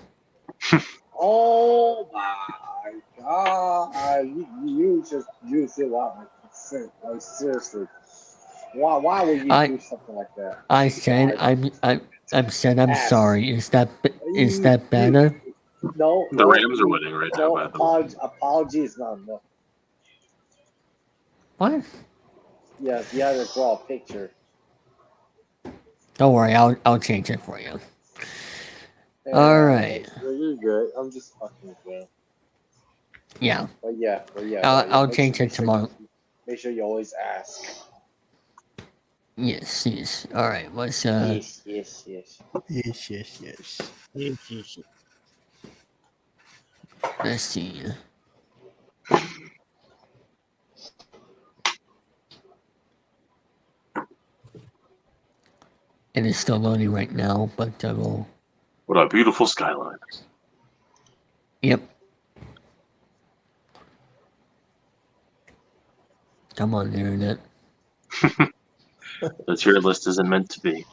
Oh my god! You just used it 100%. Like, seriously, why would you do something like that? I said I'm sorry. Is that better? No. The Rams are winning right now. By the way. Apologies, not enough. What? Yeah, you had to draw a picture. Don't worry, I'll change it for you. All right. You're good. I'm just fucking with you. Yeah. But yeah. I'll change it tomorrow. Make sure you always ask. Yes. All right. Let's Yes. Let's see. It is still loading right now, but we'll. What a beautiful skyline. Yep. Come on, internet. The tier list isn't meant to be.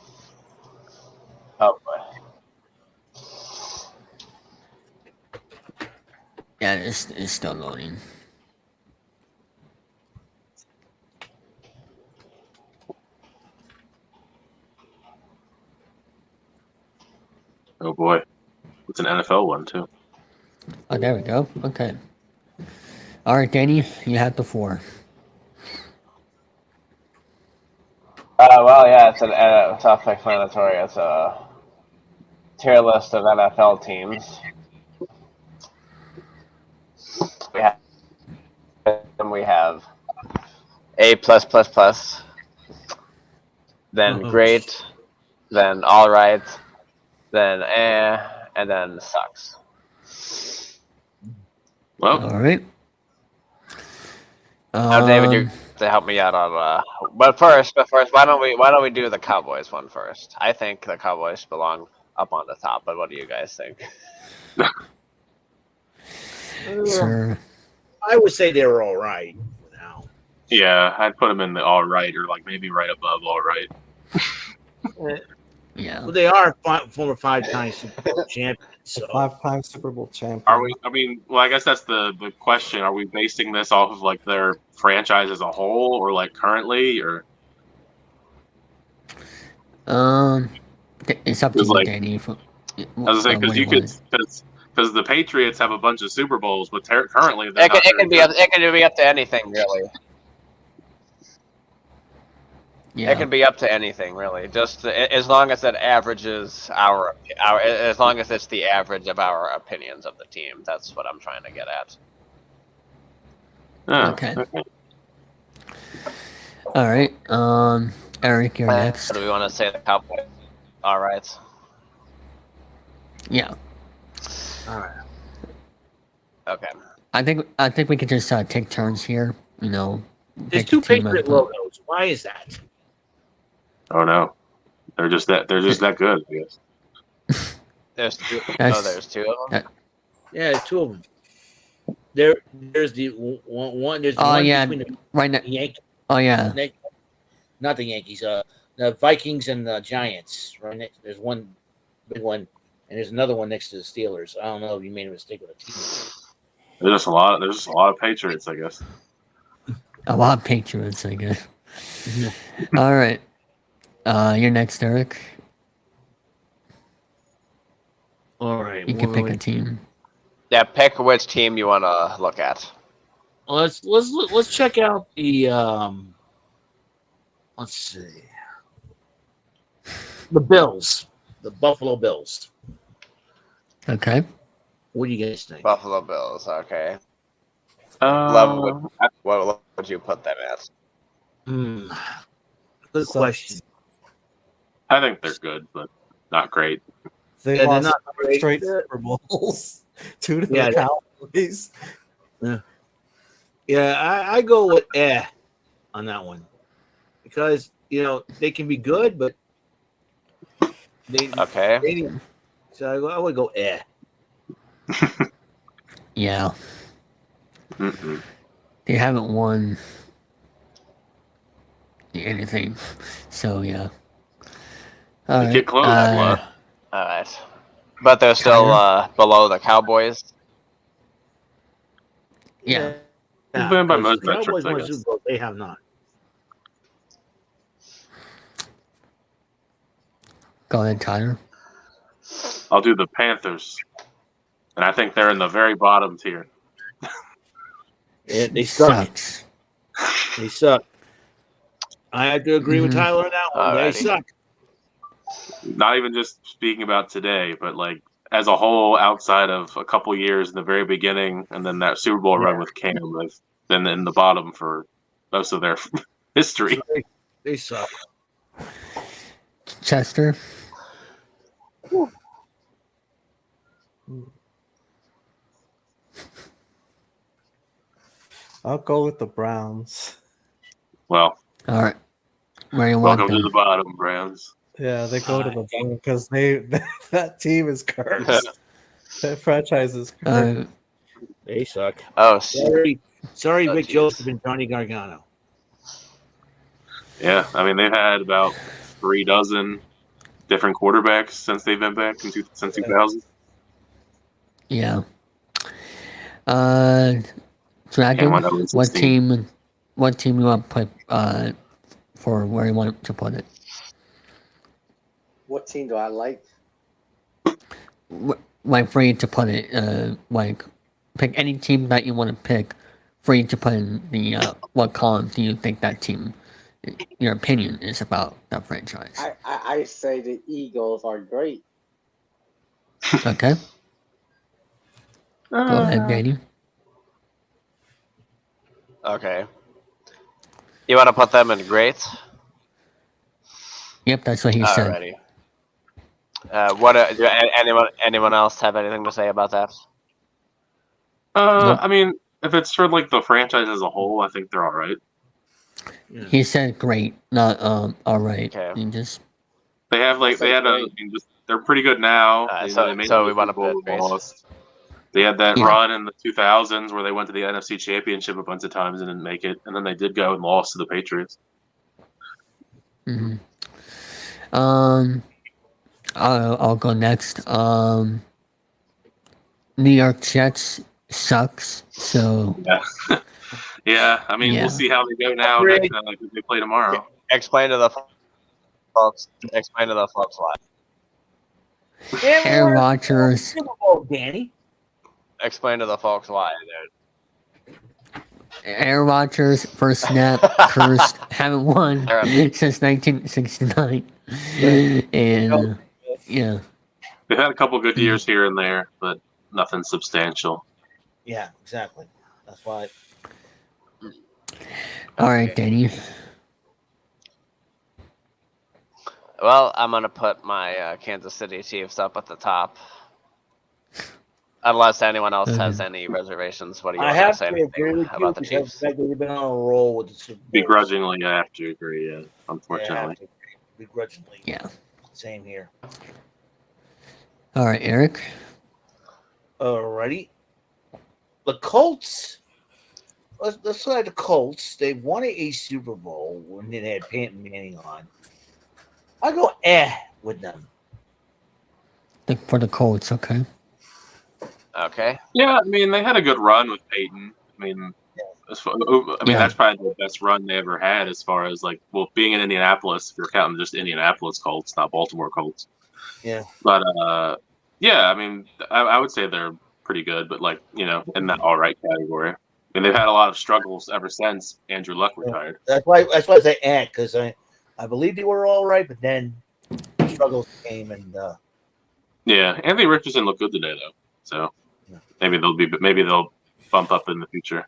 Oh boy. Yeah, it's still loading. Oh boy. It's an NFL one, too. Oh, there we go. Okay. All right, Danny, you have the 4. Well, yeah, it's an self-explanatory. It's a tier list of NFL teams. We have A plus plus plus, then great, then all right, then and then sucks. Well, All right. Now, David, you have to help me out on. But first, why don't we do the Cowboys one first? I think the Cowboys belong up on the top. But what do you guys think? Sure. I would say they were all right for now. yeah, I'd put them in the all right, or like maybe right above all right. Yeah. Well, they are former 5-time Super Bowl champions. So 5-time Super Bowl champion. Are we? I mean, well, I guess that's the question. Are we basing this off of like their franchise as a whole, or like currently, or it's up to It's you, like- Danny. as I say, because you could, because the Patriots have a bunch of Super Bowls, but currently they're It not can be very good. it can be up to anything really. Yeah. It can be up to anything really. Just as long as it averages our as long as it's the average of our opinions of the team. That's what I'm trying to get at. Oh, Okay. All right. Eric, you're next. Do we want to say the Cowboys? All right. Yeah. all right. Okay. I think we could just take turns here. You know. There's pick 2 a team Patriot up. logos. Why is that? Oh no, they're just that good. I guess. There's 2. That's- Oh, there's 2 of them. Yeah, there's 2 of them. There's the one. There's Oh one yeah. between Right now. the Yankees, Oh yeah. not the Yankees. The Vikings and the Giants. Right next. There's one big one, and there's another one next to the Steelers. I don't know if you made a mistake with a team. There's just a lot of Patriots, I guess. A lot of Patriots, I guess. All right. You're next, Eric. All right. You can pick a team. Yeah, pick which team you want to look at. Let's check out the let's see, the Bills, the Buffalo Bills. Okay. What do you guys think? Buffalo Bills. Okay. What would you put them at? Good question. I think they're good, but not great. They Yeah, they're lost not great. straight Super Bowls. 2 to Yeah, the Cowboys. Yeah, I go with on that one because they can be good, but they Okay. need, so I would go Yeah. Mm-mm. They haven't won anything, so yeah. All They right. get close, All right. But they're still below the Cowboys. Yeah. By because most the Cowboys metrics, I won guess. Super Bowl, they have not. Go ahead, Tyler. I'll do the Panthers, and I think they're in the very bottom tier. Yeah, they suck. Sucks. They suck. I have to agree with Mhm. Tyler on that one. They Alrighty. suck. Not even just speaking about today, but like as a whole, outside of a couple years in the very beginning, and then that Super Bowl run with Cam, they've been in the bottom for most of their history. They suck. Chester. I'll go with the Browns. Well, All right. Where you want welcome to them? the bottom, Browns. Yeah, they go to the bottom because that team is cursed. That franchise is cursed. They suck. Oh, Sorry, Oh, Rick geez. Joseph and Johnny Gargano. Yeah, I mean they've had about 36 different quarterbacks since they've been back since 2000. Yeah. Can't Dragon. win over What 16. team? What team you want to put for where you want to put it? What team do I like? Like for you to put it, like pick any team that you want to pick for you to put in the what column do you think that team, your opinion is about that franchise? I say the Eagles are great. Okay, go ahead, Danny. okay. You want to put them in great? Yep, that's what he said. Alrighty. Do anyone else have anything to say about that? Nope. I mean, if it's for like the franchise as a whole, I think they're all right. He said great, not all right. Okay. You just They have like they had a. I mean, just they're pretty good now. So they made we the want to Super Bowl, put great. lost. They had that Yeah. run in the 2000s where they went to the NFC Championship a bunch of times and didn't make it, and then they did go and lost to the Patriots. Mm-hmm. I'll go next. New York Jets sucks. So Yeah, yeah. I mean, Yeah. we'll see how they go now. Next, like they play tomorrow. Explain to the folks. Explain to the folks why. Aaron Rodgers. Super Bowl, Danny. Explain to the folks why. Aaron Rodgers first snap cursed. Haven't won Aaron. since 1969. And yeah. They've had a couple good years here and there, but nothing substantial. Yeah, exactly. That's why. All right, Danny. Well, I'm gonna put my Kansas City Chiefs up at the top. Unless anyone else has any reservations, what do you I want to have say to agree anything with you about the because Chiefs? the fact that you've been on a roll with the Super Bowl. Begrudgingly, I have to agree. Yeah, Yeah, I unfortunately. have to agree. Begrudgingly. Yeah. Same here. All right, Eric. Alrighty. The Colts. Let's look at the Colts. They won a Super Bowl when they had Peyton Manning on. I go with them. For the Colts, okay. Okay. Yeah, I mean they had a good run with Peyton. I mean, Yeah. that's probably the best run they ever had as far as like, well, being in Indianapolis. If you're counting just Indianapolis Colts, not Baltimore Colts. Yeah. But yeah, I mean, I would say they're pretty good, but like in that all right category. I mean, they've had a lot of struggles ever since Andrew Luck retired. That's why I say because I believe they were all right, but then struggles came and Yeah, Anthony Richardson looked good today though, so maybe they'll bump up in the future.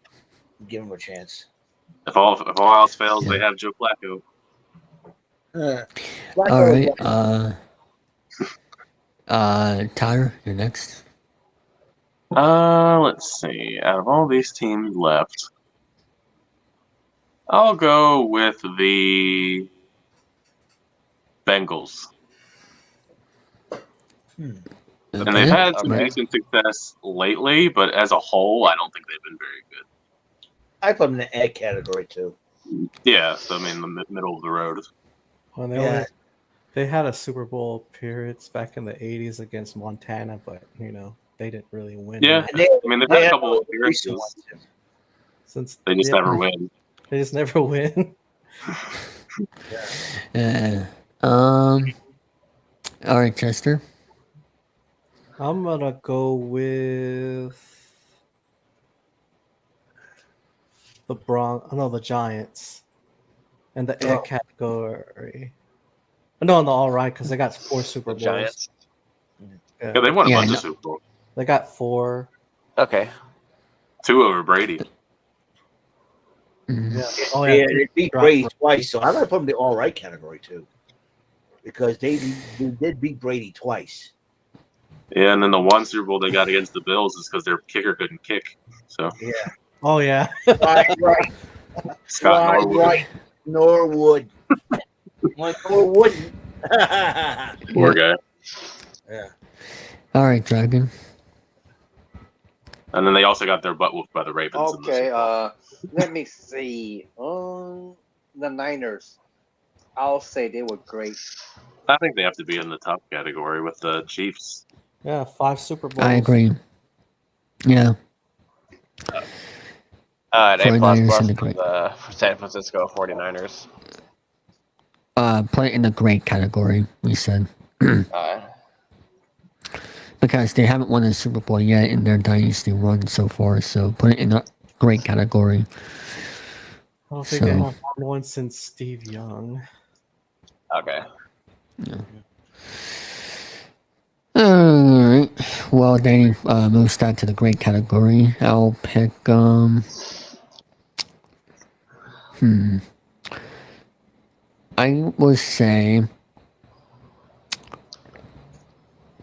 give them a chance. If all else fails, they have Joe Flacco. All right. Tyler, you're next. Let's see. Out of all these teams left, I'll go with the Bengals. And they've had some decent success lately, but as a whole, I don't think they've been very good. I put them in the egg category too. Yeah, so I mean the middle of the road. Well, they had a Super Bowl appearance back in the 80s against Montana, but they didn't really win. Yeah, And they they've had a couple of recent appearances. ones. Since They just never win. They just never win. All right, Chester. I'm gonna go with the Giants, and the egg category. No, all right, because they got 4 Super Bowls. Giants. Yeah, they won a bunch of Super Bowls. They got 4. Okay. 2 over Brady. Mm-hmm. Yeah, they beat Brady twice, so I'm gonna put them in the all right category too, because they did beat Brady twice. Yeah, and then the one Super Bowl they got against the Bills is because their kicker couldn't kick. So Yeah. Oh yeah. Right. Scott Norwood. Right. Norwood. Like Norwood. Poor guy. Yeah. All right, Dragon. And then they also got their butt whooped by the Ravens. In the Okay, Super Bowl. let me see. The Niners. I'll say they were great. I think they have to be in the top category with the Chiefs. Yeah, 5 Super Bowls. I agree. Yeah. An A++ 49ers in the for great. the San Francisco 49ers. Play in the great category, we said. Uh, Because they haven't won a Super Bowl yet in their dynasty run so far, so put it in a great category. I don't think they So- have won one since Steve Young. okay. Alright. Well, Danny moves that to the great category. I'll pick, I will say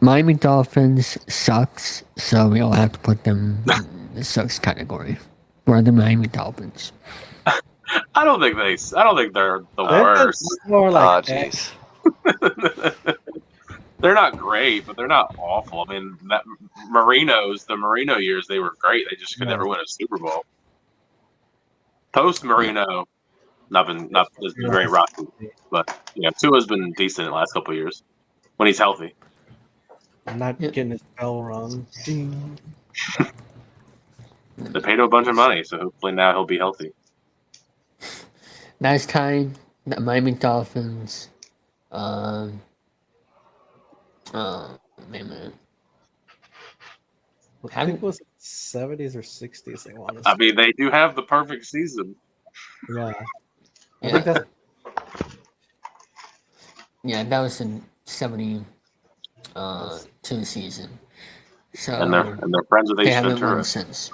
Miami Dolphins sucks, so we all have to put them in the sucks category. We're the Miami Dolphins. I don't think they're the worst. More Oh, like jeez. They're not great, but they're not awful. I mean, the Marino years, they were great. They just could never win a Super Bowl. Post Marino, not been very rocky, but Tua's been decent in the last couple of years when he's healthy. not getting his bell rung. Ding. They paid him a bunch of money, so hopefully now he'll be healthy. Last time, the Miami Dolphins, wait a minute. I think it was 70s or 60s. They won. I mean, they do have the perfect season. Yeah. I Yeah. think that's Yeah, that was in 72 season. So And they're friends with they Ace haven't Ventura. won since.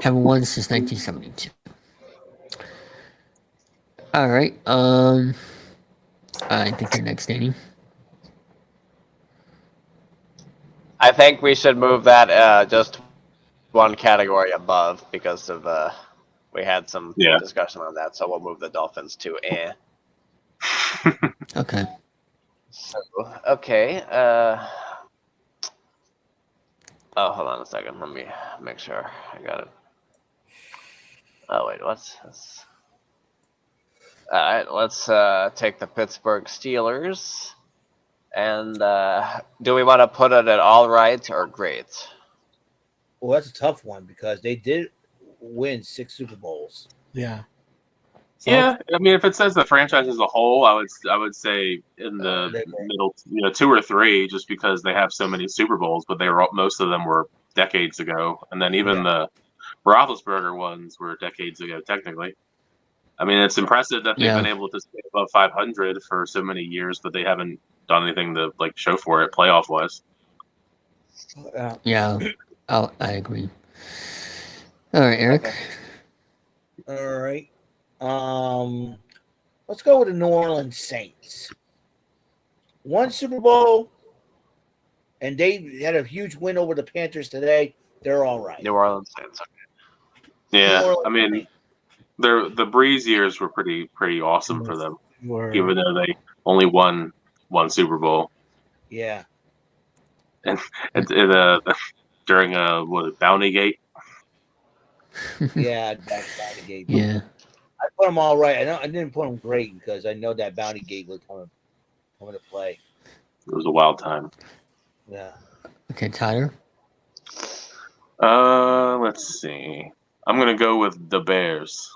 Haven't won since 1972. All right. I think you're next, Danny. I think we should move that just one category above because of we had some discussion on that, so we'll move the Dolphins to A. Okay. So, okay. Oh, hold on a second. Let me make sure I got it. Oh wait, what's this? All right, let's take the Pittsburgh Steelers. And do we want to put it at all right or great? Well, that's a tough one because they did win 6 Super Bowls. yeah. So Yeah, I mean, if it says the franchise as a whole, I would say in the middle, 2 or 3, just because they have so many Super Bowls. But most of them were decades ago, and then even the Roethlisberger ones were decades ago, technically. I mean, it's impressive that they've been able to stay above 500 for so many years, but they haven't done anything to show for it playoff wise. Yeah, I agree. All right, Eric. Okay. All right. Let's go with the New Orleans Saints. 1 Super Bowl, and they had a huge win over the Panthers today. They're all right. New Orleans Saints. Yeah, I mean, the Breeze years were pretty awesome for them, even though they only won 1 Super Bowl. Yeah. And during Bountygate. Yeah, that's Bountygate. Yeah. I put them all right. I didn't put them great because I know that Bountygate was coming to play. It was a wild time. Yeah. Okay, Tyler. Let's see. I'm gonna go with the Bears.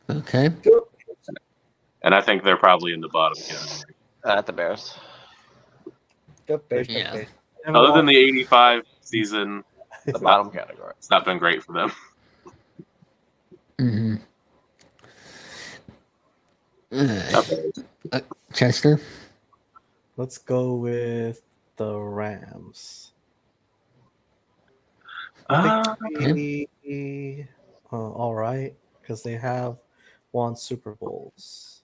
Okay. And I think they're probably in the bottom category. At the Bears. Yeah. Other than the 85 season, The bottom category. it's not been great for them. Mm-hmm. Chester. let's go with the Rams. I think all right because they have won Super Bowls.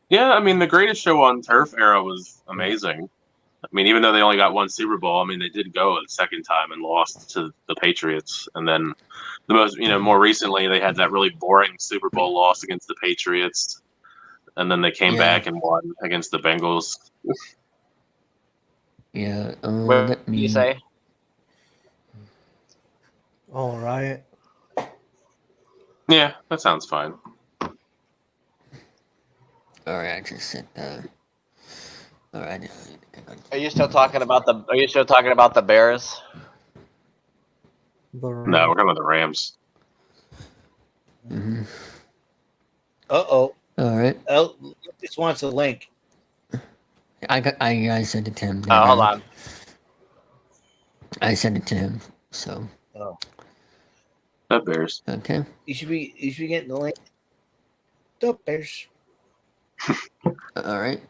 Yeah, I mean, the Greatest Show on Turf era was amazing. I mean, even though they only got one Super Bowl, I mean, they did go a second time and lost to the Patriots. And then the most, more recently, they had that really boring Super Bowl loss against the Patriots. And then they came back and won against the Bengals. Yeah. What Let do me you say? All right. Yeah, that sounds fine. All right, I just said that. All right. Are you still talking about the Bears? The No, we're talking about the Rams. Mm-hmm. Uh-oh. All right. Oh, just wants a link. I sent it to him. Oh, hold on. I sent it to him. So. Oh. The Bears. Okay. You should be getting the link. The Bears. All right.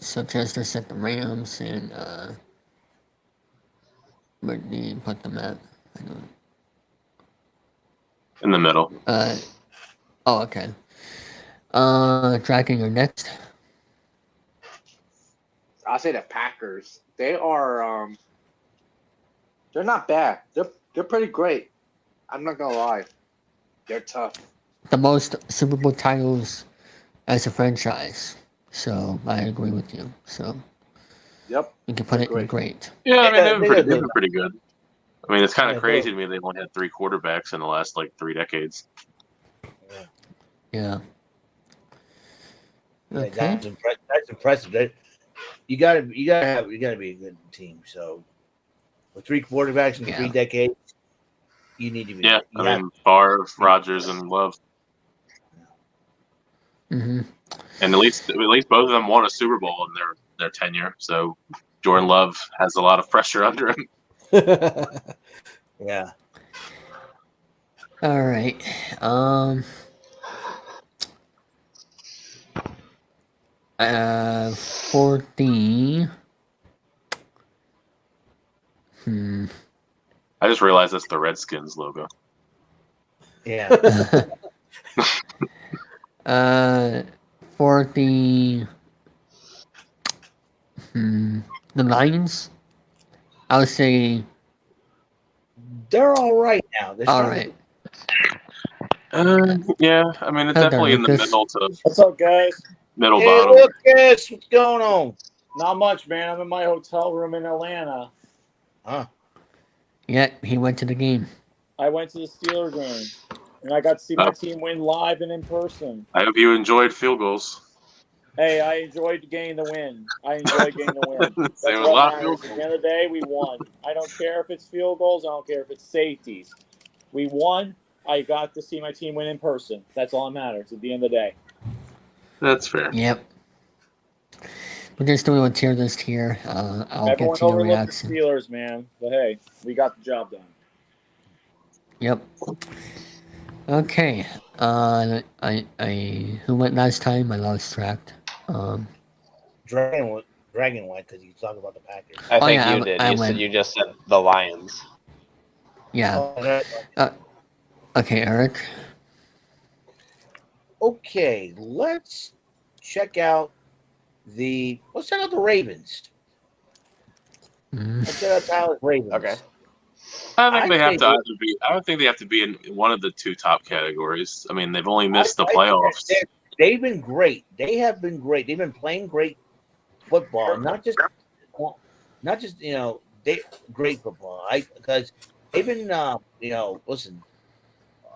So Chester set the Rams and where did he put them at? I don't. In the middle. Oh, okay. Dragon, you're next. I'll say the Packers. They are they're not bad. They're pretty great. I'm not gonna lie. They're tough. The most Super Bowl titles as a franchise. So I agree with you. So Yep. you can put it in Great. great. Yeah, I mean, Yeah, they've been pretty good. I mean, it's kind of Yeah, crazy to me they've only had 3 quarterbacks in the last, 3 decades. Yeah. Yeah, Okay. that's impressive. You gotta be a good team. So with 3 quarterbacks in 3 decades, you need to be. Yeah, I mean, Favre, Rodgers, and Love. Mm-hmm. And at least both of them won a Super Bowl in their tenure. So Jordan Love has a lot of pressure under him. Yeah. All right. For the I just realized that's the Redskins logo. Yeah. For the Lions, I would say They're all right now. They're all starting right. Yeah, I mean, it's Hello, definitely in the Lucas. middle to What's up, guys? middle Hey, bottom. Lucas, what's going on? Not much, man. I'm in my hotel room in Atlanta. Huh? Yeah, he went to the game. I went to the Steelers game, and I got to see my team win live and in person. I hope you enjoyed field goals. Hey, I enjoyed getting the win. That's There was a what lot of matters. field At the end of the day, we won. I don't care if it's field goals. I don't care if it's safeties. We won. I got to see my team win in person. That's all that matters at the end of the day. That's fair. Yep. We're just doing a tier list here. I'll Everyone get to your overlooked reaction. the Steelers, man. But hey, we got the job done. Yep. Okay. Who went last time? I lost track. Dragon went because you talk about the Packers. I think yeah, you did. I You went. said you just said the Lions. Yeah. Okay, Eric. Okay, let's check out the Ravens. Let's check out Dallas Ravens. Okay. I think they have to either be. I don't think they have to be in one of the 2 top categories. I mean, they've only missed the playoffs. They've been great. They have been great. They've been playing great football, not just they great football. Because they've been listen.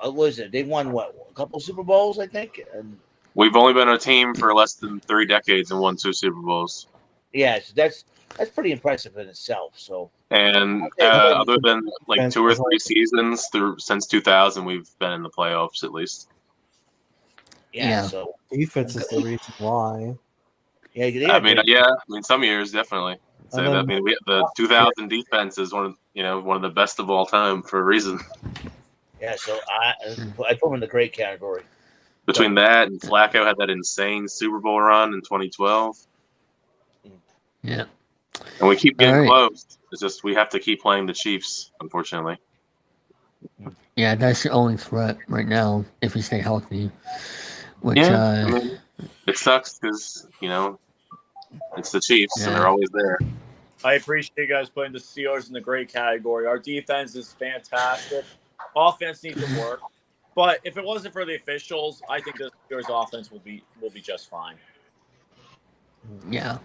What is it? They won a couple Super Bowls, I think. And We've only been a team for less than 3 decades and won 2 Super Bowls. yeah, so that's pretty impressive in itself. So, and other than 2 or 3 seasons since 2000, we've been in the playoffs at least. Yeah. So defense is the reason why. Yeah. I mean, some years definitely. So And then- I mean, the 2000 defense is one of the best of all time for a reason. Yeah. So I put them in the great category. Between that and Flacco had that insane Super Bowl run in 2012. Yeah. And we keep getting All right. close. It's just we have to keep playing the Chiefs, unfortunately. Yeah, that's the only threat right now if you stay healthy. Which I mean, it sucks because It's the Chiefs, and Yeah. they're always there. I appreciate you guys putting the Steelers in the great category. Our defense is fantastic. Offense needs some work. But if it wasn't for the officials, I think the Steelers offense will be just fine. Yeah.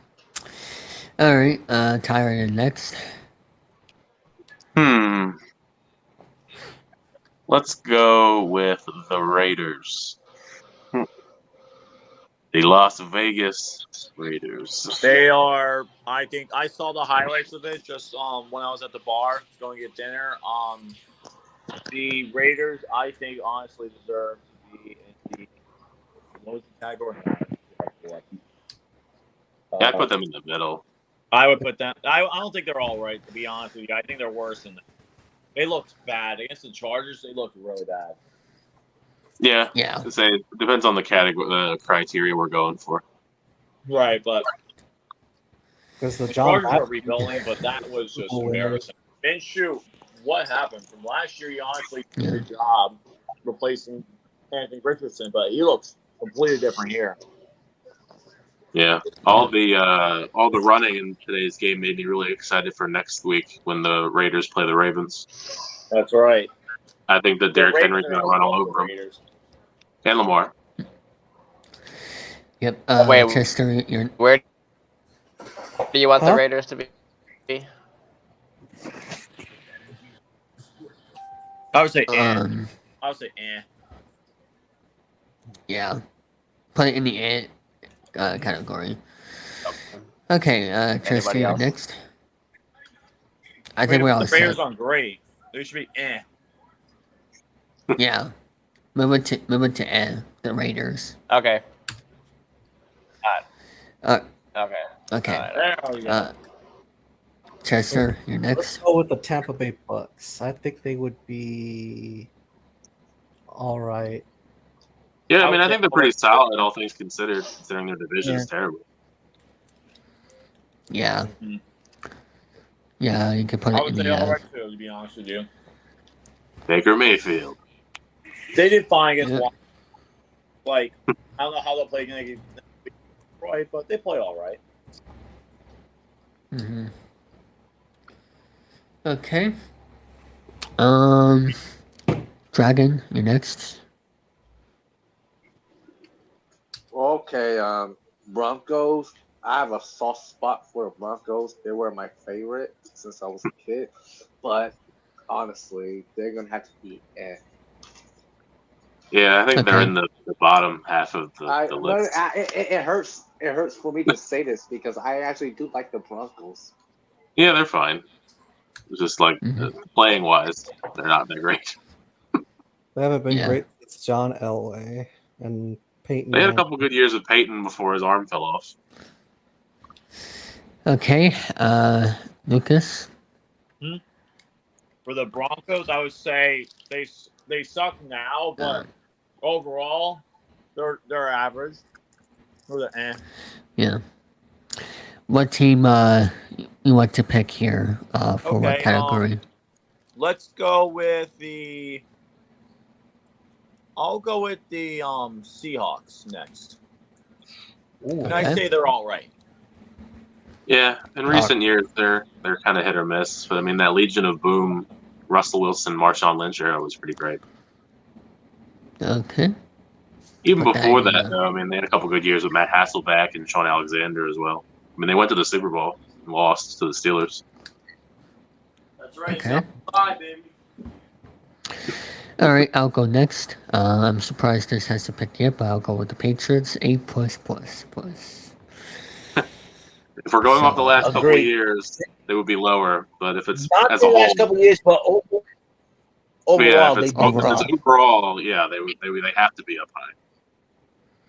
All right, Tyron next. Let's go with the Raiders. The Las Vegas Raiders. They are. I think I saw the highlights of it just when I was at the bar going to get dinner. The Raiders, I think, honestly deserve to be in the what was the category? Yeah, I put them in the middle. I would put them. I don't think they're all right, to be honest with you. I think they're worse than that. They looked bad against the Chargers. They looked really bad. Yeah, Yeah. to say it depends on the category, the criteria we're going for. Right, but Because the the John Chargers are rebuilding, but that was just Super winners. embarrassing. Minshew, what happened from last year? He honestly did a good job replacing Anthony Richardson, but he looks completely different here. Yeah, all the running in today's game made me really excited for next week when the Raiders play the Ravens. That's right. I think that Derrick Henry's going to run all over them. And Lamar. Yep. Wait, Chester, you're Where do you want the Huh? Raiders to be? I would say I would say yeah. Put it in the category. Okay, Chester, Anybody you're else? next. I think we all the Raiders said. on great. They should be Yeah. Move it to the Raiders. Okay. Uh, Okay. okay. All right. There we go. Chester, you're Let's next. go with the Tampa Bay Bucks. I think they would be all right. Yeah, I I mean, would I say think they're pretty solid, all things considered, considering their division is terrible. Yeah. Mhm. Yeah, you could put I it would in say all the. right too, to be honest with you. Baker Mayfield. They did fine against Yeah. Washington. Like, I don't know how they'll play against Detroit, but they play all right. Mm-hmm. Okay. Dragon, you're next. Okay, Broncos. I have a soft spot for the Broncos. They were my favorite since I was a kid. But honestly, they're gonna have to be Yeah, I think they're Okay. in the bottom half of the but list. it hurts. It hurts for me to say this because I actually do like the Broncos. Yeah, they're fine. It's just like Mhm. playing wise, they're not that great. They haven't been Yeah. great since John Elway and Peyton. They had a Manning. couple good years with Peyton before his arm fell off. Okay. Lucas. For the Broncos, I would say they suck now, but overall, they're average. Or the Yeah. What team you want to pick here for what Okay, category? Let's go with the. I'll go with the Seahawks next. And I Okay. say they're all right. Yeah, in recent years they're kind of hit or miss. But I mean, that Legion of Boom, Russell Wilson, Marshawn Lynch era was pretty great. Okay. Even Put that before in, that, though, I mean, they had a couple good years with Matt Hasselbeck and Sean Alexander as well. I mean, they went to the Super Bowl and lost to the Steelers. That's right. Okay. Bye, baby. All right, I'll go next. I'm surprised this has to pick yet, but I'll go with the Patriots. A plus. If we're going off the last couple of Agreed. years, they would be lower. But if it's Not as the a whole, last couple of years, but overall, yeah, if they it's, did if it's fine. overall, yeah, they have to be up high.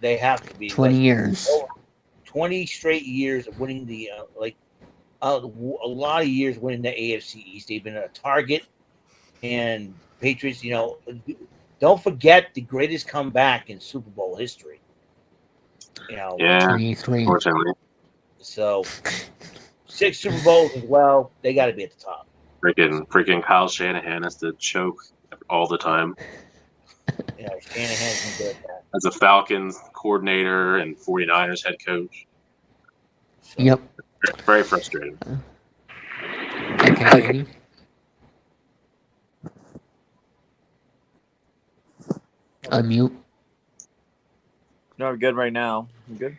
They have to be 20 like, years. 20 straight years of winning the a lot of years winning the AFC East. They've been a target, and Patriots. Don't forget the greatest comeback in Super Bowl history. Yeah, 23. unfortunately. So 6 Super Bowls as well. They got to be at the top. Freaking Kyle Shanahan has to choke all the time. Shanahan's been good at that. As a Falcons coordinator and 49ers head coach. So. Yep. Very frustrating. Okay, Danny. Unmute. No, I'm good right now. You good?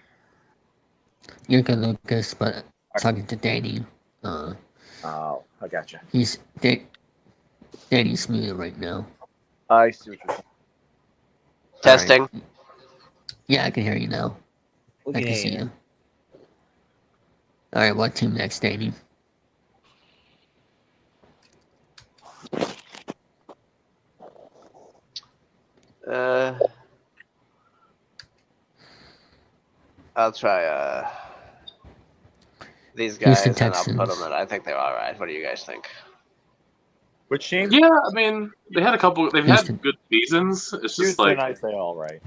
You're good, Lucas, but talking to Danny. Oh, I gotcha. Danny's muted right now. I see what you're saying. Testing. Alright. Yeah, I can hear you now. We I can can hear see you. you. Alright, what team next, Danny? I'll try these Houston guys, and I'll put Texans. them in. I think they're all right. What do you guys think? Which team? Yeah, I mean, they had a couple. They've Houston. had good seasons. It's just Houston, like I say all right.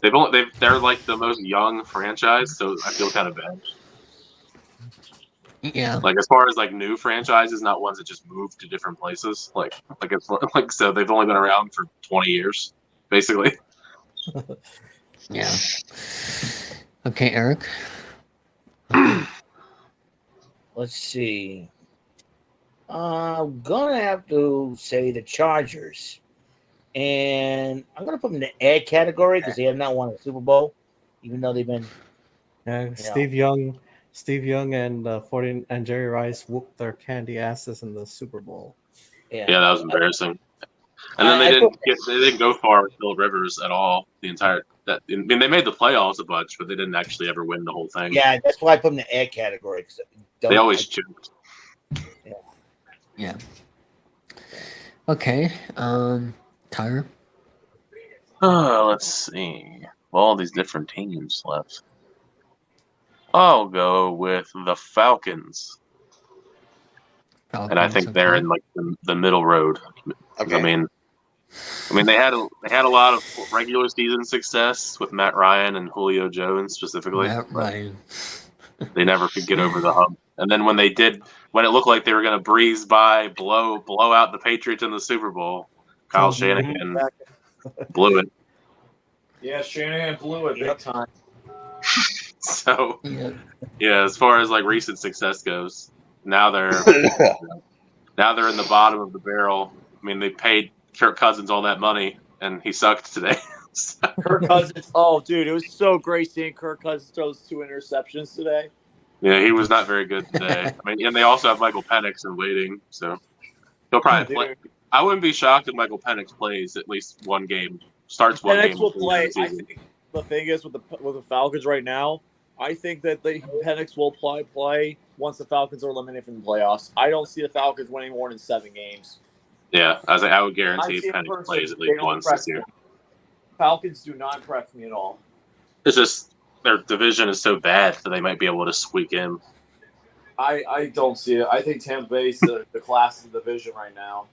they're like the most young franchise, so I feel kind of bad. Yeah. Like as far as like new franchises, not ones that just moved to different places. Like it's like so they've only been around for 20 years, basically. Yeah. Okay, Eric. Let's see. I'm gonna have to say the Chargers, and I'm gonna put them in the A category because they have not won a Super Bowl, even though they've been. Yeah, Steve Young, and 40 and Jerry Rice whooped their candy asses in the Super Bowl. Yeah, that was embarrassing. And then they didn't go far with Phil Rivers at all. I mean, they made the playoffs a bunch, but they didn't actually ever win the whole thing. Yeah, that's why I put them in the A category. They always choked. Yeah. Okay. Tyler. Let's see. All these different teams left. I'll go with the Falcons. And I think they're in like the middle road. Okay. I mean they had a lot of regular season success with Matt Ryan and Julio Jones specifically. Matt Ryan. They never could get over the hump. And then when it looked like they were going to breeze by, blow out the Patriots in the Super Bowl, Kyle Shanahan blew it. Yeah, Shanahan blew it big time. So yeah, as far as like recent success goes, now they're in the bottom of the barrel. I mean, they paid Kirk Cousins all that money, and he sucked today. So. Kirk Cousins. Oh, dude, it was so great seeing Kirk Cousins throw those 2 interceptions today. Yeah, he was not very good today. I mean, and they also have Michael Penix in waiting, so he'll probably play. I wouldn't be shocked if Michael Penix plays at least one game, starts one game. Penix will play. I think the thing is with the Falcons right now, I think that Penix will play once the Falcons are eliminated from the playoffs. I don't see the Falcons winning more than 7 games. Yeah, I would guarantee Penix plays at least once this year. Falcons do not impress me at all. It's just their division is so bad that they might be able to squeak in. I don't see it. I think Tampa Bay's the class of the division right now.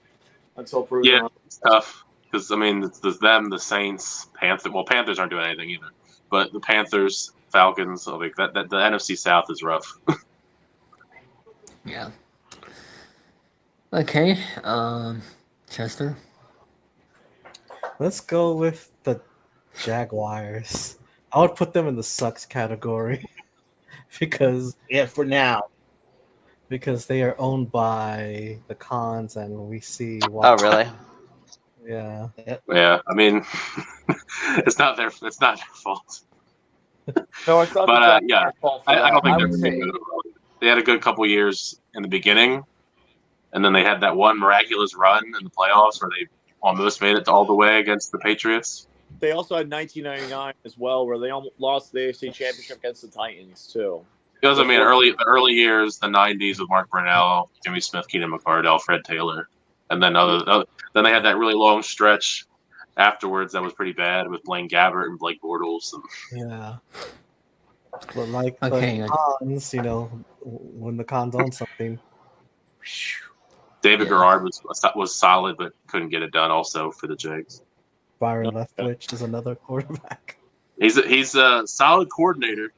Until proven. Yeah, it's tough because I mean it's them, the Saints, Panthers. Well, Panthers aren't doing anything either, but the Panthers, Falcons, like that the NFC South is rough. Yeah. Okay. Chester. Let's go with the Jaguars. I would put them in the sucks category because for now. Because they are owned by the Khans, and we see. Oh, really? Yeah. Yeah. I mean, it's not their fault. No, it's not. But yeah, fault I don't think would they're say, good. They had a good couple years in the beginning, and then they had that one miraculous run in the playoffs where they almost made it all the way against the Patriots. They also had 1999 as well, where they almost lost the AFC Championship against the Titans too. Because I mean, the early years, the '90s with Mark Brunell, Jimmy Smith, Keenan McCardell, Fred Taylor, and then then they had that really long stretch afterwards that was pretty bad with Blaine Gabbert and Blake Bortles. Yeah. But like the Khans, when the Khans own something. David Garrard was solid, but couldn't get it done. Also for the Jags. Byron Leftwich is another quarterback. He's a solid coordinator.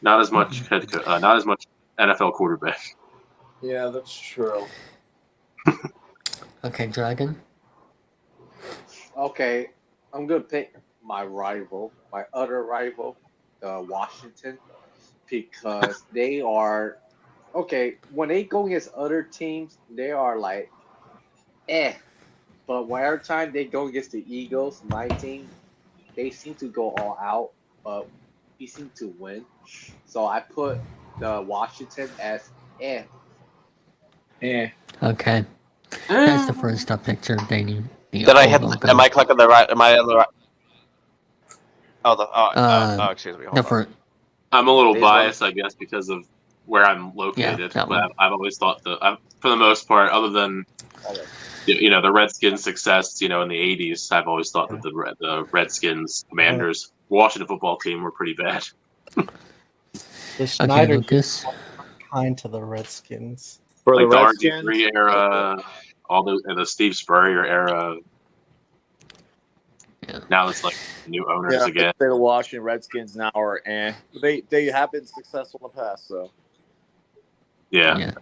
Not as much NFL quarterback. Yeah, that's true. Okay, Dragon. Okay, I'm gonna pick my utter rival, Washington. because they are okay. When they go against other teams, they are like, eh. But whatever time they go against the Eagles, my team, they seem to go all out, but we seem to win. So I put the Washington as eh. Okay. That's the first picture, Danny. The Did I old hit? logo. Am I clicking the right? Am I on the right? Excuse me. The Hold on. first, I'm a little These biased, ones? I guess, because of where I'm located. that But one. I've always thought for the most part, other than the Redskins' success, in the '80s, I've always thought that the Redskins, Commanders, Washington football team were pretty bad. The Okay, Schneider Lucas. kind to the Redskins. For Like the the Redskins, RG3 era, all the Steve Spurrier era. Yeah. Now it's like new owners yeah, again. I'd say the Washington Redskins now are eh. They have been successful in the past, so. Yeah.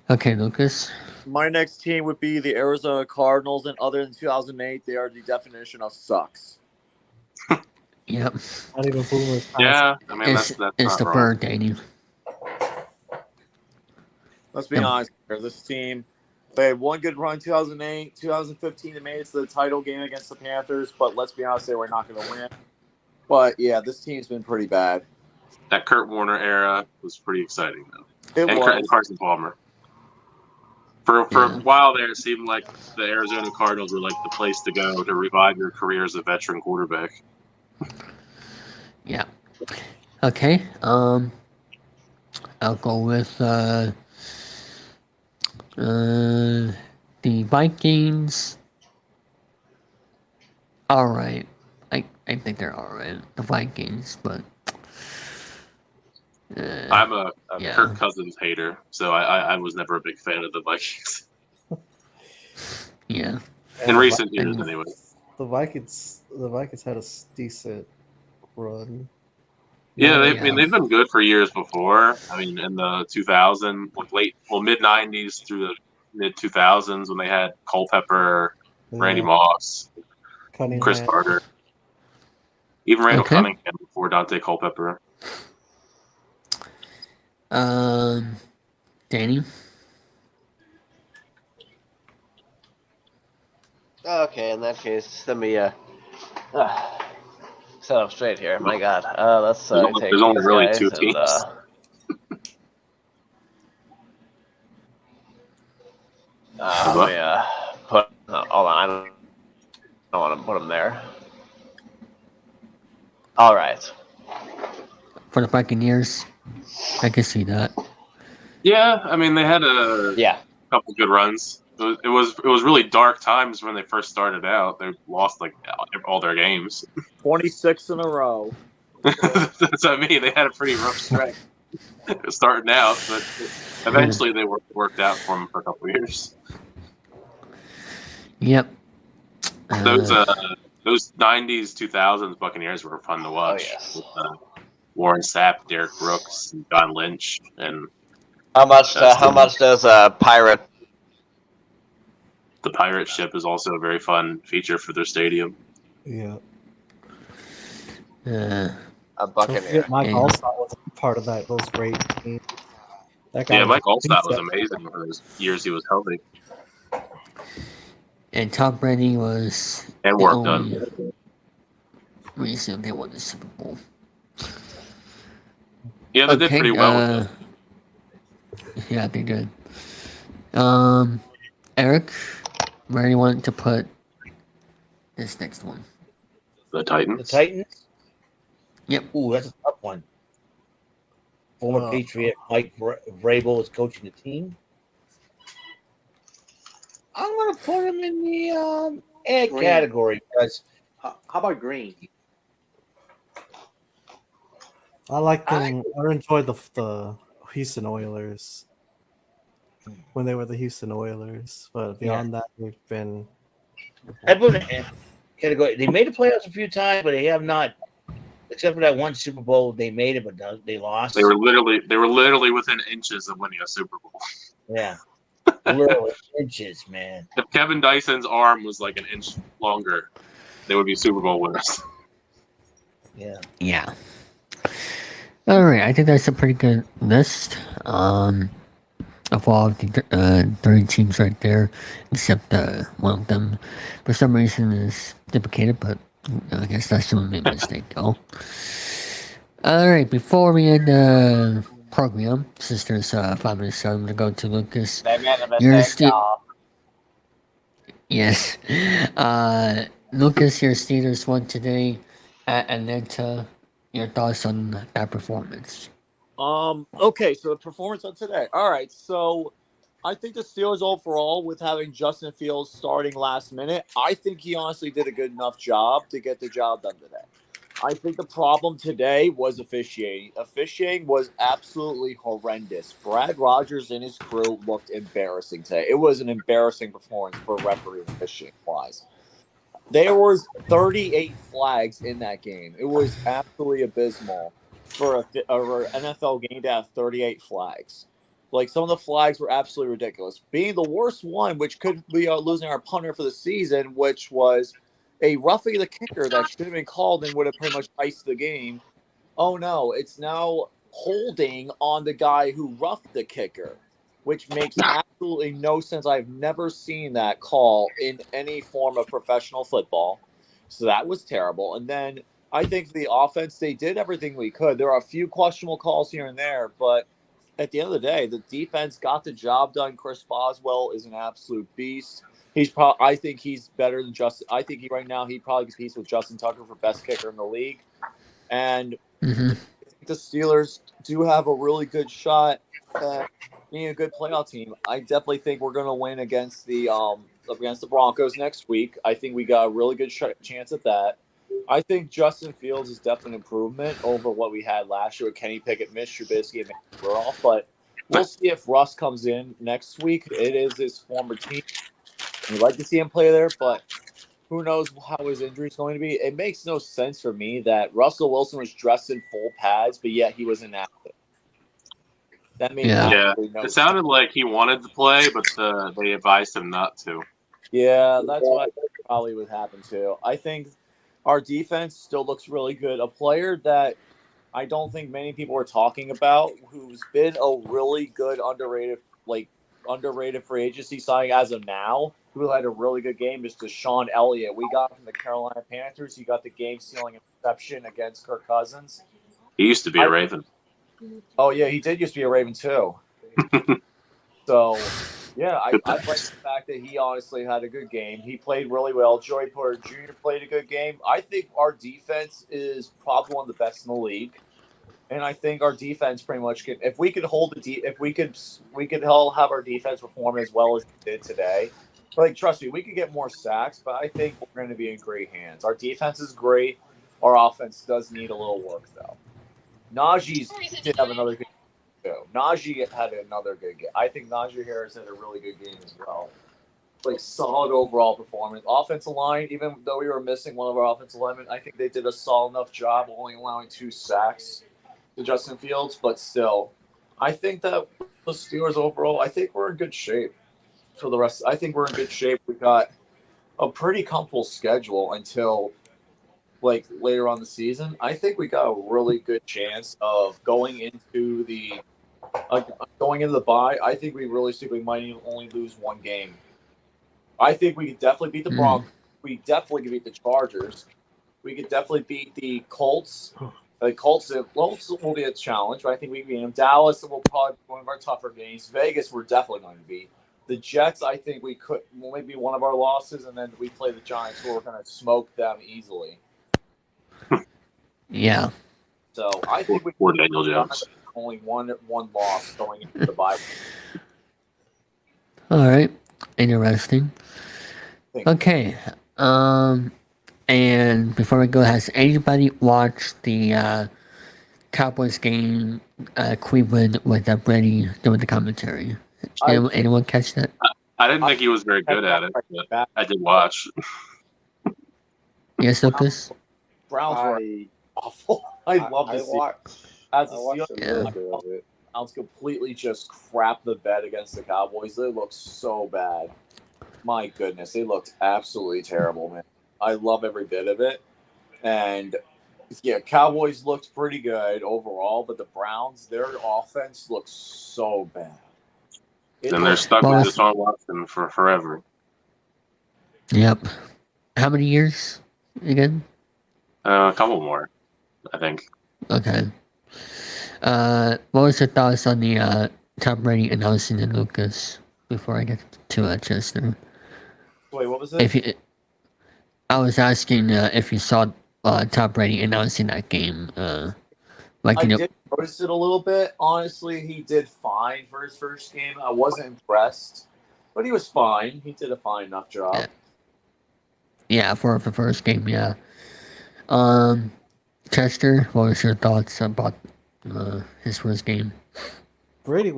Okay, Lucas. My next team would be the Arizona Cardinals, and other than 2008, they are the definition of sucks. Yep. Not even Boomer's Yeah, I mean It's that's it's not the wrong. bird, Danny. Let's be honest here. This team, they had one good run 2008. 2015, they made it to the title game against the Panthers, but let's be honest, they were not going to win. But yeah, this team's been pretty bad. That Kurt Warner era was pretty exciting though. It And was. Carson Palmer. For Yeah. a while there, it seemed like the Arizona Cardinals were like the place to go to revive your career as a veteran quarterback. Yeah. Okay. I'll go with the Vikings. All right. I think they're all right. The Vikings, but I'm a yeah. Kirk Cousins hater, so I was never a big fan of the Vikings. Yeah. In recent years, anyway. The Vikings had a decent run. Yeah, Yeah. they've been good for years before. I mean, in the 2000s, mid 90s through the mid 2000s when they had Culpepper, Randy Moss, Cunningham. Chris Carter, even Randall Okay. Cunningham before Dante Culpepper. Danny. Okay, in that case, let me set up straight here. My God, let's take There's only these really guys two and, teams. let me put. Hold on, I don't want to put them there. All right. For the Buccaneers, I can see that. Yeah, I mean they had a couple good runs. It was really dark times when they first started out. They lost like all their games. 26 in a row. That's what I mean. They had a pretty rough stretch starting out, but eventually they worked out for them for a couple of years. Yep. Those 90s, 2000s Buccaneers were fun to watch. Oh, yes. With, Warren Sapp, Derek Brooks, and John Lynch, and how much does Pirate? The pirate ship is also a very fun feature for their stadium. Yeah. A Buccaneer. Mike Allstott was part of those great teams. That guy Mike Allstott was amazing for those years he was healthy. And Tom Brady was and work done. Reason they won the Super Bowl. Yeah, they did pretty well with it. Yeah, they did. Eric, where do you want to put this next one? The Titans. The Titans? Yep. Ooh, that's a tough one. Former Patriot Mike Vrabel is coaching the team. I'm going to put him in the ed category because. How about Green? I like them. I enjoyed the Houston Oilers when they were the Houston Oilers, but beyond that, they've been. I put him in category. They made the playoffs a few times, but they have not. Except for that one Super Bowl, they made it, but they lost. They were literally within inches of winning a Super Bowl. Yeah, literally inches, man. If Kevin Dyson's arm was like an inch longer, they would be Super Bowl winners. Yeah. Yeah. All right, I think that's a pretty good list. Of all of the 30 teams right there, except one of them, for some reason, is duplicated. But I guess that's the only mistake, though. All right, before we end the program, since there's 5 minutes, so I'm gonna go to Lucas. They made a Your mistake, y'all. Yes. Lucas, your Steelers won today at Atlanta. Your thoughts on that performance? Okay, so the performance on today. All right, so I think the Steelers overall, with having Justin Fields starting last minute, I think he honestly did a good enough job to get the job done today. I think the problem today was officiating. Officiating was absolutely horrendous. Brad Rogers and his crew looked embarrassing today. It was an embarrassing performance for referee officiating wise. There was 38 flags in that game. It was absolutely abysmal for a NFL game to have 38 flags. Like, some of the flags were absolutely ridiculous. Being the worst one, which could be losing our punter for the season, which was a roughing the kicker that should have been called and would have pretty much iced the game. Oh no, it's now holding on the guy who roughed the kicker, which makes absolutely no sense. I've never seen that call in any form of professional football. So that was terrible. And then I think the offense, they did everything we could. There are a few questionable calls here and there, but at the end of the day, the defense got the job done. Chris Boswell is an absolute beast. I think he's better than Justin. I think right now he probably competes with Justin Tucker for best kicker in the league. And Mm-hmm. I think the Steelers do have a really good shot at being a good playoff team. I definitely think we're going to win against the Broncos next week. I think we got a really good chance at that. I think Justin Fields is definitely an improvement over what we had last year with Kenny Pickett, Mitch Trubisky, and Matt Rudolph. But we'll see if Russ comes in next week. It is his former team. We'd like to see him play there, but who knows how his injury is going to be. It makes no sense for me that Russell Wilson was dressed in full pads, but yet he was inactive. That made Yeah. absolutely no It sense. sounded like he wanted to play, but they advised him not to. Yeah, that's what probably would happen too. I think our defense still looks really good. A player that I don't think many people are talking about, who's been a really good underrated free agency signing as of now, who had a really good game, is Deshaun Elliott. We got him from the Carolina Panthers. He got the game-sealing interception against Kirk Cousins. He used to be a Raven. Oh yeah, he did used to be a Raven too. So yeah, I like the fact that he honestly had a good game. He played really well. Joey Porter Jr. played a good game. I think our defense is probably one of the best in the league. And I think our defense pretty much can. If we could hold if we could all have our defense perform as well as it did today. Like, trust me, we could get more sacks, but I think we're going to be in great hands. Our defense is great. Our offense does need a little work, though. Najee did have another good game, too. Najee had another good game. I think Najee Harris had a really good game as well. Like, solid overall performance. Offensive line, even though we were missing one of our offensive linemen, I think they did a solid enough job, only allowing 2 sacks to Justin Fields, but still, I think that the Steelers overall, I think we're in good shape for the rest. I think we're in good shape. We got a pretty comfortable schedule until like later on the season. I think we got a really good chance of going into the bye. I think we realistically might only lose one game. I think we could definitely beat the Broncos. We definitely could beat the Chargers. We could definitely beat the Colts. The Colts will be a challenge, but I think we can beat them. Dallas will probably be one of our tougher games. Vegas, we're definitely going to beat. The Jets, I think we could maybe one of our losses, and then we play the Giants, who we're going to smoke them easily. Yeah. So I think we Poor Daniel Jones. Only one loss going into the bye. All right. Interesting. Okay. And before we go, has anybody watched the Cowboys game, Cleveland with Brady doing the commentary? Anyone catch that? I didn't think he was very good at it, but I did watch. Yes, Lucas? Browns were awful. I love to see as a Steelers. Browns completely just crap the bed against the Cowboys. They looked so bad. My goodness, they looked absolutely terrible, man. I love every bit of it. And Yeah, Cowboys looked pretty good overall, but the Browns, their offense looks so bad. And they're stuck Well, with it's- Deshaun Watson for forever. Yep. How many years again? A couple more, I think. Okay. What was your thoughts on the Tom Brady announcing in Lucas before I get to Chester? Wait, what was it? If you, I was asking if you saw Tom Brady announcing that game. Like I you know, did notice it a little bit. Honestly, he did fine for his first game. I wasn't impressed, but he was fine. He did a fine enough job. yeah, for the first game, yeah. Chester, what was your thoughts about his first game? Brady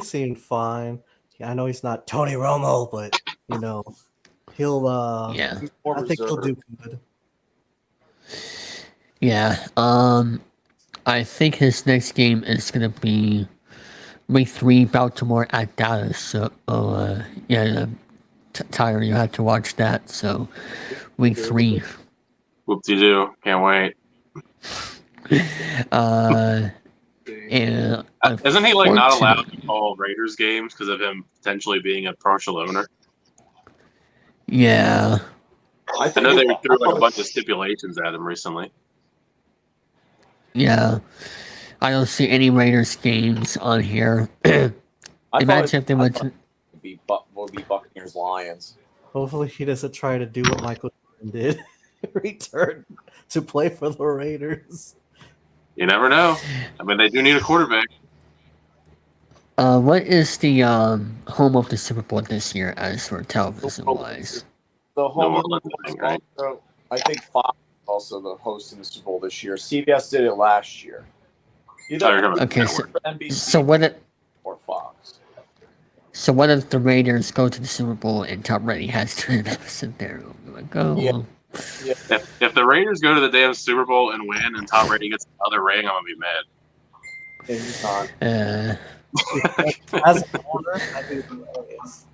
seemed fine. Yeah, I know he's not Tony Romo, but you know he'll. Yeah, He's more I think he'll do reserved. good. yeah. I think his next game is gonna be week 3, Baltimore at Dallas. So, yeah, Tyler, you have to watch that. So, week 3. Whoop-de-doo. Can't wait. And Isn't he like not allowed to unfortunately- call Raiders games because of him potentially being a partial owner? Yeah, I know they threw like a bunch of stipulations at him recently. yeah. I don't see any Raiders games on here. Imagine if they went to. Would be Buccaneers Lions. Hopefully, he doesn't try to do what Michael Jordan did, return to play for the Raiders. You never know. I mean, they do need a quarterback. What is the home of the Super Bowl this year as for television wise? The home No of more the thing, right? also, I think Fox is also the host in the Super Bowl this year. CBS did it last year. Either Okay, so NBC what if or Fox. the Raiders go to the Super Bowl and Tom Brady has to announce it there? Like, oh, Yeah. well. Yeah. If the Raiders go to the damn Super Bowl and win, and Tom Brady gets another ring, I'm gonna be mad. And he's not. As an owner, I think it's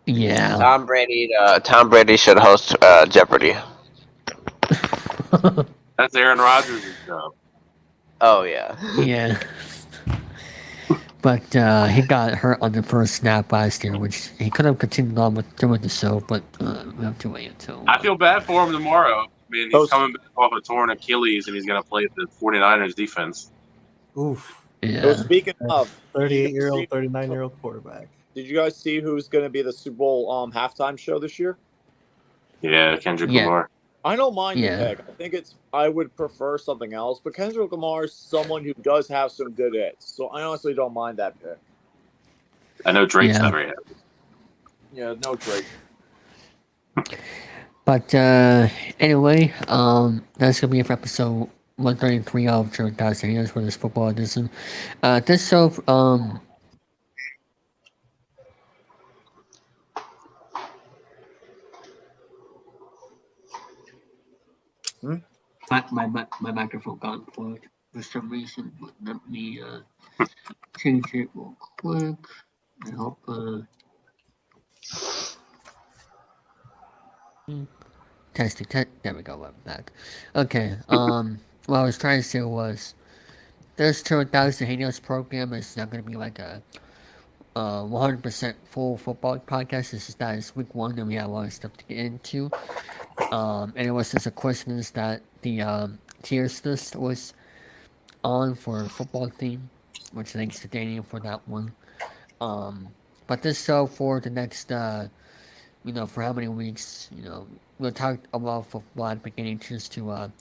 Yeah. Tom Brady should host Jeopardy. That's Aaron Rodgers' job. Oh yeah. Yeah. But he got hurt on the first snap last year, which he could have continued on with doing the show, but we have to wait until. I feel bad for him tomorrow. I mean, he's coming back off a torn Achilles, and he's gonna play the 49ers defense. oof. Yeah. So speaking of 38-year-old, 39-year-old quarterback. did you guys see who's going to be the Super Bowl halftime show this year? Yeah, Kendrick Yeah. Lamar. I don't mind Yeah. the pick. I think I would prefer something else, but Kendrick Lamar is someone who does have some good hits, so I honestly don't mind that pick. I know Drake's Yeah. never had. Yeah, no Drake. But anyway, that's gonna be it for episode 133 of Chilling3000 Heroes for this football edition. This show, my microphone got unplugged for some reason. But let me change it real quick. I hope testing. There we go. I'm back. Okay. What I was trying to say was this 2000 Heroes program is not going to be like a 100% full football podcast. This is that is week 1, and we have a lot of stuff to get into. And it was just a question that the tiers list was on for football theme, which thanks to Daniel for that one. But this show for the next, for how many weeks, we'll talk about football at the beginning just to,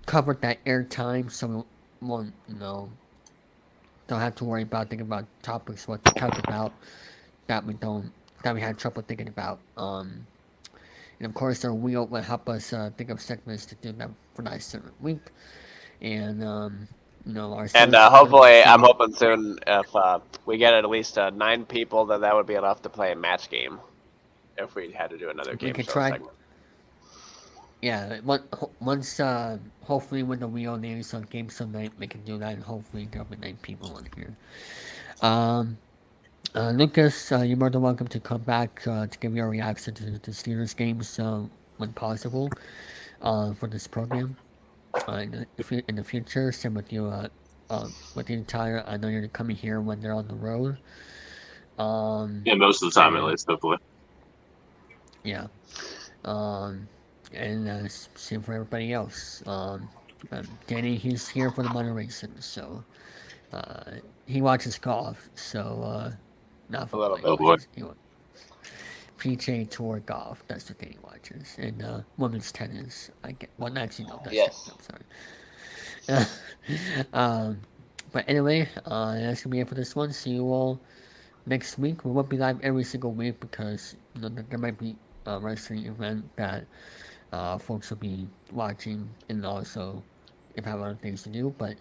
cover that airtime so we won't, don't have to worry about thinking about topics what to talk about that we had trouble thinking about. And of course our wheel will help us think of segments to do that for that certain week. And our And hopefully, I'm hoping soon if we get at least 9 people, that would be enough to play a match game. If we had to do another game could show try. segment. Yeah, once hopefully when the wheel names on Games Tonight, we can do that, and hopefully there'll be 9 people on here. Lucas, you're more than welcome to come back to give your reaction to the Steelers games when possible. for this program. In the future, same with you. With the entire, I know you're coming here when they're on the road. Yeah, most of the time at and, least, hopefully. Yeah. And same for everybody else. Danny, he's here for the moderation, so he watches golf. So not A football. little He bit. Oh boy. watches PJ Tour golf. That's what Danny watches, and women's tennis. I get. Well, actually, no. That's Yes. I'm sorry. But anyway, that's gonna be it for this one. See you all next week. We won't be live every single week because there might be a wrestling event that folks will be watching, and also if I have other things to do. But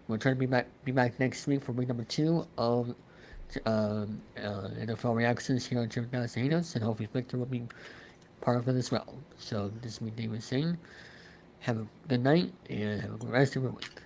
we'll try to be back next week for week number 2 of NFL reactions here on Chilling3000 Hangouts, and hopefully Victor will be part of it as well. So this is me, David, saying have a good night and have a good rest of your week.